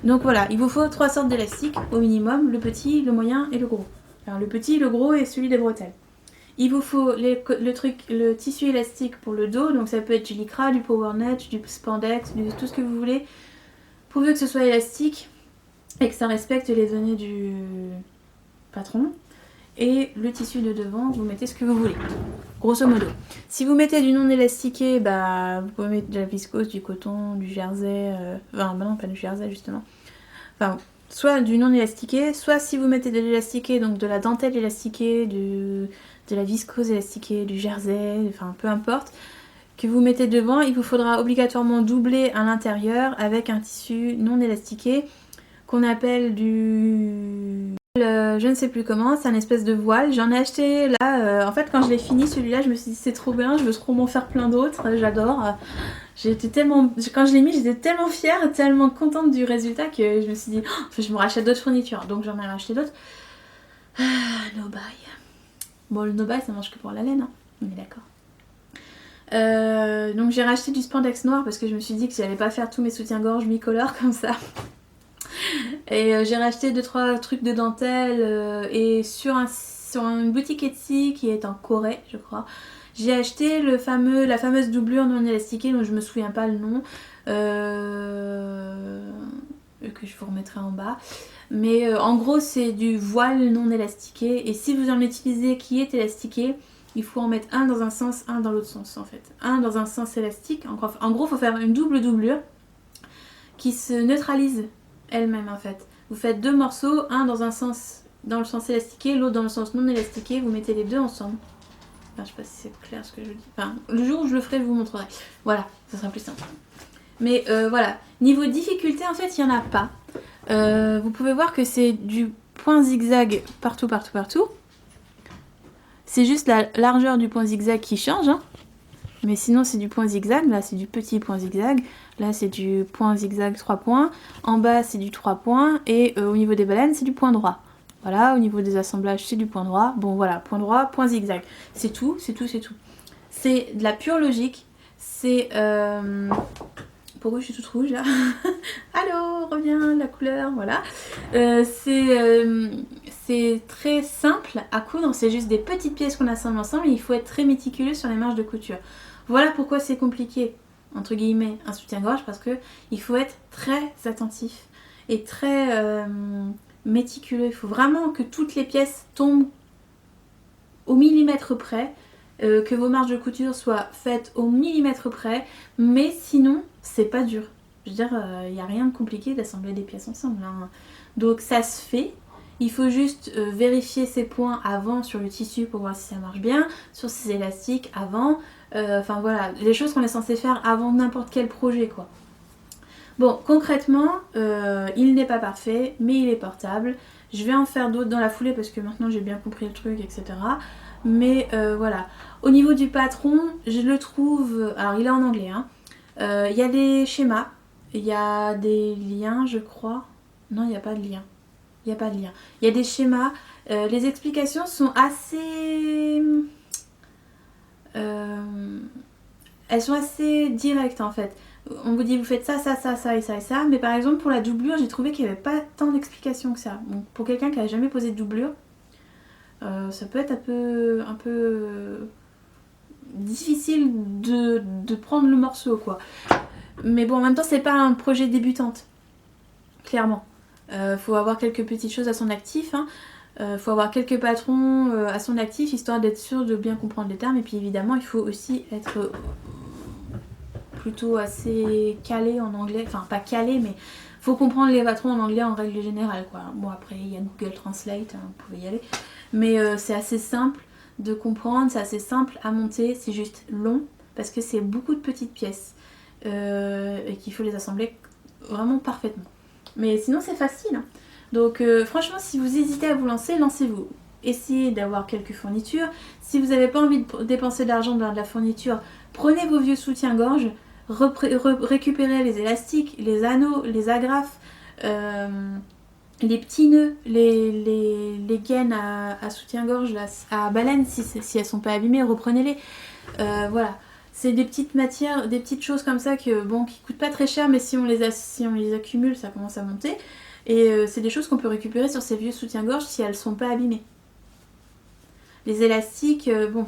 Donc voilà, il vous faut 3 sortes d'élastiques au minimum, le petit, le moyen et le gros. Alors le petit, le gros et celui des bretelles. Il vous faut le tissu élastique pour le dos, donc ça peut être du lycra, du powernet, du spandex, tout ce que vous voulez, pourvu que ce soit élastique et que ça respecte les données du patron. Et le tissu de devant, vous mettez ce que vous voulez, grosso modo. Si vous mettez du non élastiqué, bah, vous pouvez mettre de la viscose, du coton, du jersey, enfin non pas du jersey justement, enfin soit du non élastiqué, soit si vous mettez de l'élastiqué, donc de la dentelle élastiquée, de la viscose élastiquée, du jersey, enfin peu importe, que vous mettez devant, il vous faudra obligatoirement doubler à l'intérieur avec un tissu non élastiqué qu'on appelle du... je ne sais plus comment, c'est un espèce de voile. J'en ai acheté là, en fait quand je l'ai fini celui-là, je me suis dit c'est trop bien, je veux trop m'en faire plein d'autres, j'adore. J'étais tellement, quand je l'ai mis, j'étais tellement fière, tellement contente du résultat que je me suis dit, oh, je me rachète d'autres fournitures, donc j'en ai racheté d'autres. No buy. Bon, le no buy ça marche que pour la laine, hein. On est d'accord. Donc j'ai racheté du spandex noir parce que je me suis dit que j'allais pas faire tous mes soutiens-gorge mi-color comme ça. Et j'ai racheté 2-3 trucs de dentelle et sur une boutique Etsy qui est en Corée je crois, j'ai acheté la fameuse doublure non élastiquée dont je me souviens pas le nom, que je vous remettrai en bas. Mais en gros c'est du voile non élastiqué et si vous en utilisez qui est élastiqué, il faut en mettre un dans un sens, un dans l'autre sens en fait. Un dans un sens élastique, en gros il faut faire une double doublure qui se neutralise elle-même en fait. Vous faites 2 morceaux, un dans le sens élastiqué, l'autre dans le sens non élastiqué, vous mettez les deux ensemble. Enfin, je sais pas si c'est clair ce que je dis. Enfin, le jour où je le ferai, je vous montrerai. Voilà, ça sera plus simple. Mais voilà, niveau difficulté en fait, il n'y en a pas. Vous pouvez voir que c'est du point zigzag partout. C'est juste la largeur du point zigzag qui change, hein. Mais sinon c'est du point zigzag, là c'est du petit point zigzag, là c'est du point zigzag 3 points, en bas c'est du 3 points, et au niveau des baleines c'est du point droit. Voilà, au niveau des assemblages c'est du point droit, bon voilà, point droit, point zigzag. C'est tout. C'est de la pure logique, c'est... Pourquoi je suis toute rouge là? Allô, reviens, la couleur, voilà. C'est très simple à coudre, c'est juste des petites pièces qu'on assemble ensemble et il faut être très méticuleux sur les marges de couture. Voilà pourquoi c'est compliqué, entre guillemets, un soutien-gorge, parce que il faut être très attentif. est très méticuleux. Il faut vraiment que toutes les pièces tombent au millimètre près, que vos marges de couture soient faites au millimètre près, mais sinon c'est pas dur. Je veux dire, il n'y a rien de compliqué d'assembler des pièces ensemble, hein. Donc ça se fait. Il faut juste vérifier ces points avant sur le tissu pour voir si ça marche bien, sur ces élastiques avant. Enfin voilà, les choses qu'on est censé faire avant n'importe quel projet, quoi. Bon, concrètement, il n'est pas parfait, mais il est portable. Je vais en faire d'autres dans la foulée parce que maintenant j'ai bien compris le truc, etc. Mais voilà. Au niveau du patron, je le trouve... Alors, il est en anglais, hein. Il y a des schémas, il y a des liens, je crois. Non, il n'y a pas de lien. Il n'y a pas de lien. Il y a des schémas. Les explications sont assez... elles sont assez directes, en fait. On vous dit, vous faites ça, ça, ça, ça et ça et ça. Mais par exemple, pour la doublure, j'ai trouvé qu'il n'y avait pas tant d'explications que ça. Donc, pour quelqu'un qui n'a jamais posé de doublure, ça peut être un peu difficile de prendre le morceau, quoi. Mais bon, en même temps, c'est pas un projet débutante, clairement. Faut avoir quelques petites choses à son actif, hein. Faut avoir quelques patrons à son actif, histoire d'être sûr de bien comprendre les termes. Et puis évidemment, il faut aussi être plutôt assez calé en anglais. Enfin, pas calé, mais faut comprendre les patrons en anglais en règle générale, quoi. Bon, après, il y a Google Translate, hein, vous pouvez y aller. Mais c'est assez simple de comprendre, c'est assez simple à monter, c'est juste long parce que c'est beaucoup de petites pièces et qu'il faut les assembler vraiment parfaitement. Mais sinon c'est facile, hein. Donc franchement, si vous hésitez à vous lancer, lancez-vous. Essayez d'avoir quelques fournitures. Si vous n'avez pas envie de dépenser de l'argent dans de la fourniture, prenez vos vieux soutiens-gorge, récupérez les élastiques, les anneaux, les agrafes, les petits nœuds, les gaines à soutien-gorge, à baleine, si elles sont pas abîmées, reprenez-les. Voilà. C'est des petites matières, des petites choses comme ça que, bon, qui coûtent pas très cher, mais si on les accumule, ça commence à monter. Et c'est des choses qu'on peut récupérer sur ces vieux soutiens-gorge si elles sont pas abîmées. Les élastiques, bon.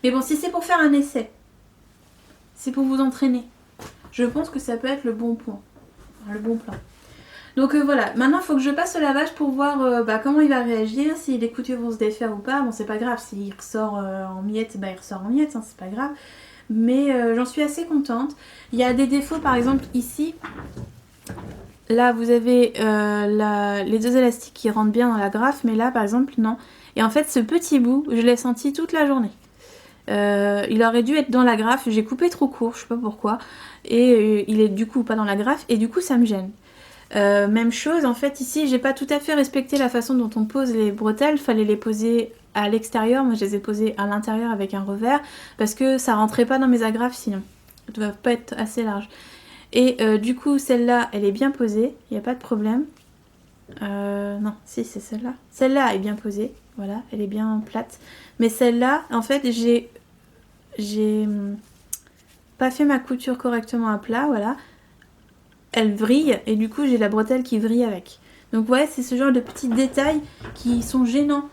Mais bon, si c'est pour faire un essai, c'est pour vous entraîner, je pense que ça peut être le bon point, le bon plan. Donc voilà, maintenant il faut que je passe au lavage pour voir comment il va réagir, si les coutures vont se défaire ou pas. Bon, c'est pas grave, s'il ressort en miettes, bah il ressort en miettes, hein, c'est pas grave. Mais j'en suis assez contente. Il y a des défauts, par exemple ici. Là, vous avez les deux élastiques qui rentrent bien dans la graffe, mais là, par exemple, non. Et en fait, ce petit bout, je l'ai senti toute la journée. Il aurait dû être dans la graffe, j'ai coupé trop court, je sais pas pourquoi. Et il est du coup pas dans la graffe, et du coup, ça me gêne. Même chose, en fait, ici, j'ai pas tout à fait respecté la façon dont on pose les bretelles. Fallait les poser à l'extérieur. Moi, je les ai posées à l'intérieur avec un revers parce que ça rentrait pas dans mes agrafes sinon. Elles doivent pas être assez larges. Et du coup, celle-là, elle est bien posée. Il n'y a pas de problème. Non, si, c'est celle-là. Celle-là est bien posée. Voilà, elle est bien plate. Mais celle-là, en fait, j'ai pas fait ma couture correctement à plat. Voilà. Elle vrille et du coup j'ai la bretelle qui vrille avec. Donc ouais, c'est ce genre de petits détails qui sont gênants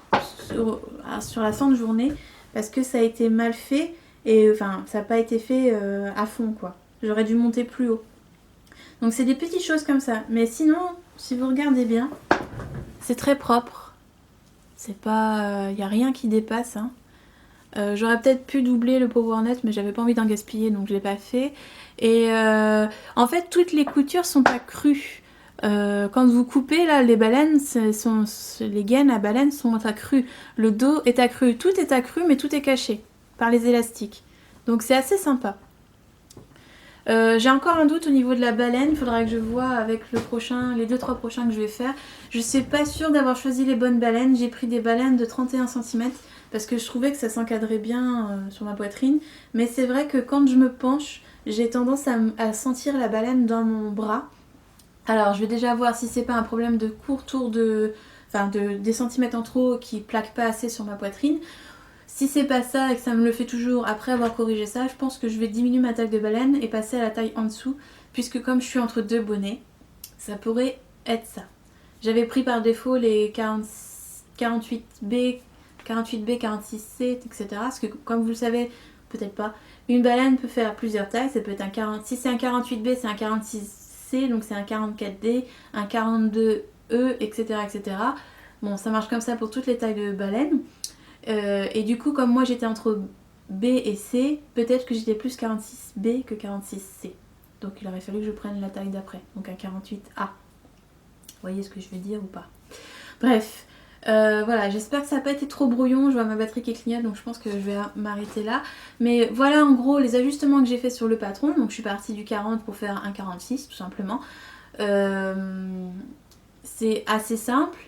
sur la fin de journée parce que ça a été mal fait et enfin ça n'a pas été fait à fond, quoi. J'aurais dû monter plus haut. Donc c'est des petites choses comme ça. Mais sinon, si vous regardez bien, c'est très propre. C'est pas... y a rien qui dépasse, hein. J'aurais peut-être pu doubler le PowerNet, mais j'avais pas envie d'en gaspiller, donc je l'ai pas fait. Et en fait, toutes les coutures sont à cru. Quand vous coupez, là, les baleines, les gaines à baleine sont à cru. Le dos est à cru. Tout est à cru, mais tout est caché par les élastiques. Donc c'est assez sympa. J'ai encore un doute au niveau de la baleine. Il faudra que je vois avec les 2-3 prochains que je vais faire. Je suis pas sûre d'avoir choisi les bonnes baleines. J'ai pris des baleines de 31 cm parce que je trouvais que ça s'encadrait bien sur ma poitrine. Mais c'est vrai que quand je me penche, j'ai tendance à sentir la baleine dans mon bras. Alors je vais déjà voir si c'est pas un problème de court tour des centimètres en trop qui plaquent pas assez sur ma poitrine. Si c'est pas ça et que ça me le fait toujours après avoir corrigé ça, je pense que je vais diminuer ma taille de baleine et passer à la taille en dessous, puisque comme je suis entre deux bonnets, ça pourrait être ça. J'avais pris par défaut les 48B, 46C, etc. Parce que comme vous le savez, peut-être pas, une baleine peut faire plusieurs tailles. Ça peut être si c'est un 48B, c'est un 46C 46C, donc c'est un 44D, un 42E, etc., etc. Bon, ça marche comme ça pour toutes les tailles de baleines. Et du coup, comme moi j'étais entre B et C, peut-être que j'étais plus 46B que 46C. Donc il aurait fallu que je prenne la taille d'après, donc un 48A. Vous voyez ce que je veux dire ou pas? Bref, voilà, j'espère que ça n'a pas été trop brouillon. Je vois ma batterie qui clignote, donc je pense que je vais m'arrêter là. Mais voilà en gros les ajustements que j'ai fait sur le patron. Donc je suis partie du 40 pour faire un 46 tout simplement. C'est assez simple.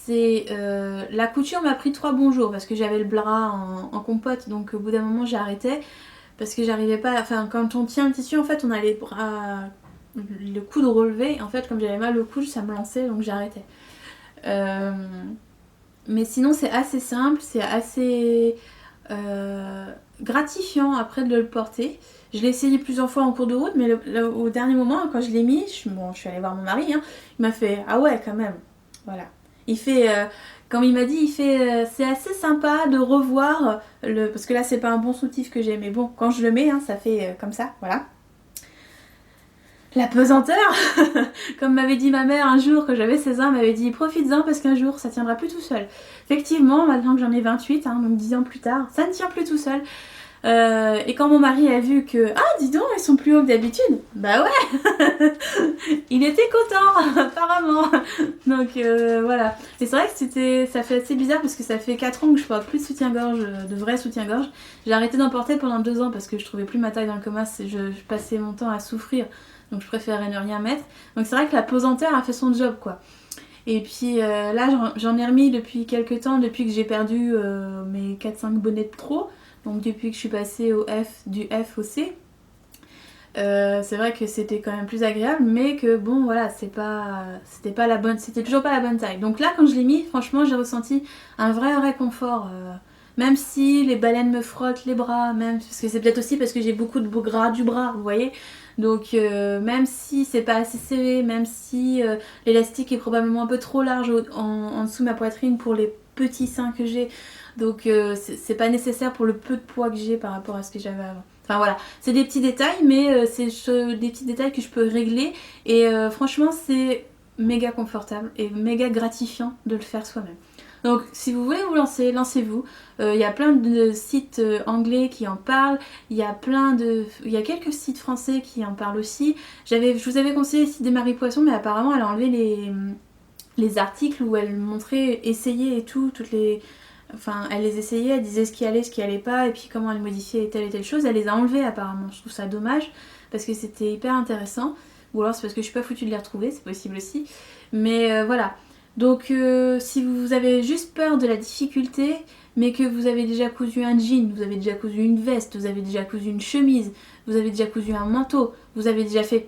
La couture m'a pris 3 bons jours parce que j'avais le bras en compote, donc au bout d'un moment j'ai arrêté parce que j'arrivais pas, enfin quand on tient le tissu en fait on a les bras, le coude relevé, en fait comme j'avais mal au coude ça me lançait donc j'arrêtais. Mais sinon c'est assez simple, c'est assez gratifiant après de le porter. Je l'ai essayé plusieurs fois en cours de route, mais au dernier moment quand je l'ai mis, je suis allée voir mon mari, hein, il m'a fait ah ouais quand même, voilà. Il fait, comme il m'a dit, il fait, c'est assez sympa de revoir parce que là c'est pas un bon soutif que j'ai, mais bon quand je le mets, hein, ça fait comme ça, voilà. La pesanteur, comme m'avait dit ma mère un jour quand j'avais 16 ans, elle m'avait dit profites-en parce qu'un jour ça tiendra plus tout seul. Effectivement, maintenant que j'en ai 28, hein, donc 10 ans plus tard, ça ne tient plus tout seul. Et quand mon mari a vu que ah dis donc ils sont plus hauts que d'habitude, bah ouais, il était content apparemment. Donc voilà. Et c'est vrai que ça fait assez bizarre parce que ça fait 4 ans que je porte plus de soutien-gorge, de vrai soutien-gorge. J'ai arrêté d'en porter pendant 2 ans parce que je trouvais plus ma taille dans le commerce et je passais mon temps à souffrir. Donc je préférais ne rien mettre. Donc c'est vrai que la pesanteur a fait son job quoi. Et puis là j'en ai remis depuis quelques temps, depuis que j'ai perdu mes 4-5 bonnets de trop. Donc depuis que je suis passée du F au C. C'est vrai que c'était quand même plus agréable, mais que bon voilà, c'était toujours pas la bonne taille. Donc là quand je l'ai mis, franchement j'ai ressenti un vrai réconfort. Même si les baleines me frottent les bras, même parce que c'est peut-être aussi parce que j'ai beaucoup de gras du bras, vous voyez. Donc même si c'est pas assez serré, même si l'élastique est probablement un peu trop large en dessous de ma poitrine pour les petits seins que j'ai, donc c'est pas nécessaire pour le peu de poids que j'ai par rapport à ce que j'avais avant. Enfin voilà, c'est des petits détails, mais c'est des petits détails que je peux régler. Et franchement, c'est méga confortable et méga gratifiant de le faire soi-même. Donc si vous voulez vous lancer, lancez-vous. Il y a plein de sites anglais qui en parlent. Il y a quelques sites français qui en parlent aussi. Je vous avais conseillé le site des Marie Poisson, mais apparemment elle a enlevé les articles où elle montrait essayer et tout, Enfin, elle les essayait, elle disait ce qui allait pas, et puis comment elle modifiait telle et telle chose. Elle les a enlevés apparemment. Je trouve ça dommage parce que c'était hyper intéressant. Ou alors c'est parce que je suis pas foutue de les retrouver, c'est possible aussi. Mais voilà. Donc si vous avez juste peur de la difficulté, mais que vous avez déjà cousu un jean, vous avez déjà cousu une veste, vous avez déjà cousu une chemise, vous avez déjà cousu un manteau, vous avez déjà fait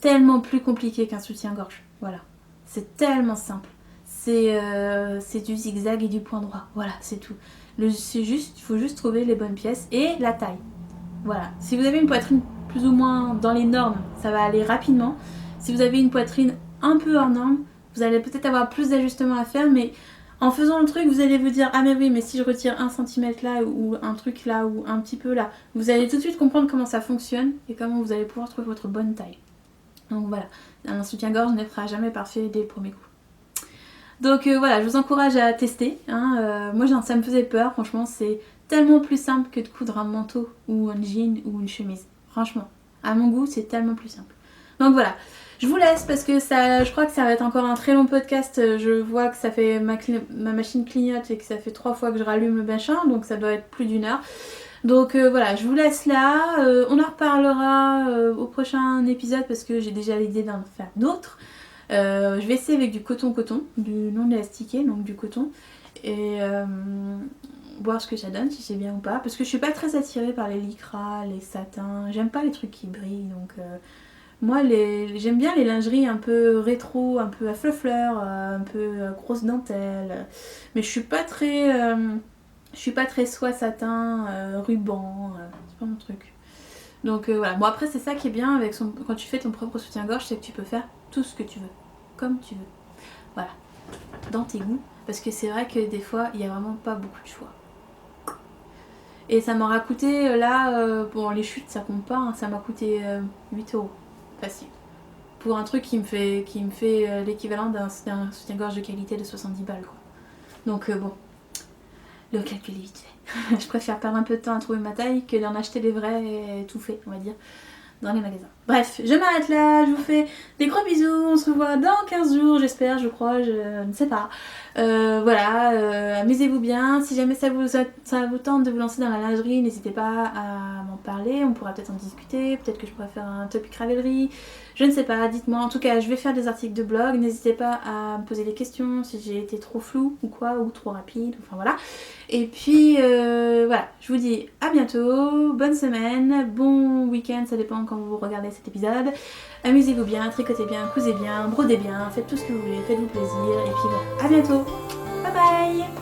tellement plus compliqué qu'un soutien-gorge. Voilà. C'est tellement simple. C'est du zigzag et du point droit. Voilà, c'est tout. Il faut juste trouver les bonnes pièces et la taille. Voilà. Si vous avez une poitrine plus ou moins dans les normes, ça va aller rapidement. Si vous avez une poitrine un peu hors norme, vous allez peut-être avoir plus d'ajustements à faire, mais en faisant le truc, vous allez vous dire ah mais oui, mais si je retire 1 cm là ou un truc là ou un petit peu là, vous allez tout de suite comprendre comment ça fonctionne et comment vous allez pouvoir trouver votre bonne taille. Donc voilà, un soutien-gorge ne fera jamais parfait dès le premier coup. Donc voilà, je vous encourage à tester. Hein. Moi ça me faisait peur, franchement c'est tellement plus simple que de coudre un manteau ou un jean ou une chemise. Franchement, à mon goût c'est tellement plus simple. Donc voilà, je vous laisse parce que je crois que ça va être encore un très long podcast. Je vois que ça fait ma machine clignote et que ça fait 3 fois que je rallume le machin, donc ça doit être plus d'1 heure. Donc voilà, je vous laisse là. On en reparlera au prochain épisode parce que j'ai déjà l'idée d'en faire d'autres. Je vais essayer avec du coton, du non élastiqué, donc du coton, et voir ce que ça donne, si c'est bien ou pas, parce que je suis pas très attirée par les lycras, les satins, j'aime pas les trucs qui brillent, donc moi j'aime bien les lingeries un peu rétro, un peu à fleurs, un peu grosse dentelle, mais je suis pas très soie satin, ruban, c'est pas mon truc. Donc voilà, bon après c'est ça qui est bien avec quand tu fais ton propre soutien-gorge, c'est que tu peux faire tout ce que tu veux, comme tu veux. Voilà, dans tes goûts, parce que c'est vrai que des fois il n'y a vraiment pas beaucoup de choix. Et ça m'aura coûté là, bon les chutes ça compte pas, hein, ça m'a coûté 8 € facile. pour un truc qui me fait l'équivalent d'un soutien-gorge de qualité de 70 balles quoi. Donc bon, le calcul est vite fait. Je préfère perdre un peu de temps à trouver ma taille que d'en acheter des vrais et tout fait, on va dire, dans les magasins. Bref, je m'arrête là, je vous fais des gros bisous, on se revoit dans 15 jours, j'espère, je crois, je ne sais pas. Voilà, amusez-vous bien, si jamais ça vous tente de vous lancer dans la lingerie, n'hésitez pas à m'en parler, on pourra peut-être en discuter, peut-être que je pourrais faire un topic Ravelry, je ne sais pas, dites-moi. En tout cas, je vais faire des articles de blog, n'hésitez pas à me poser des questions si j'ai été trop floue ou quoi, ou trop rapide, enfin voilà. Et puis voilà, je vous dis à bientôt, bonne semaine, bon week-end, ça dépend quand vous regardez cet épisode. Amusez-vous bien, tricotez bien, cousez bien, brodez bien, faites tout ce que vous voulez, faites-vous plaisir. Et puis voilà, à bientôt, bye bye.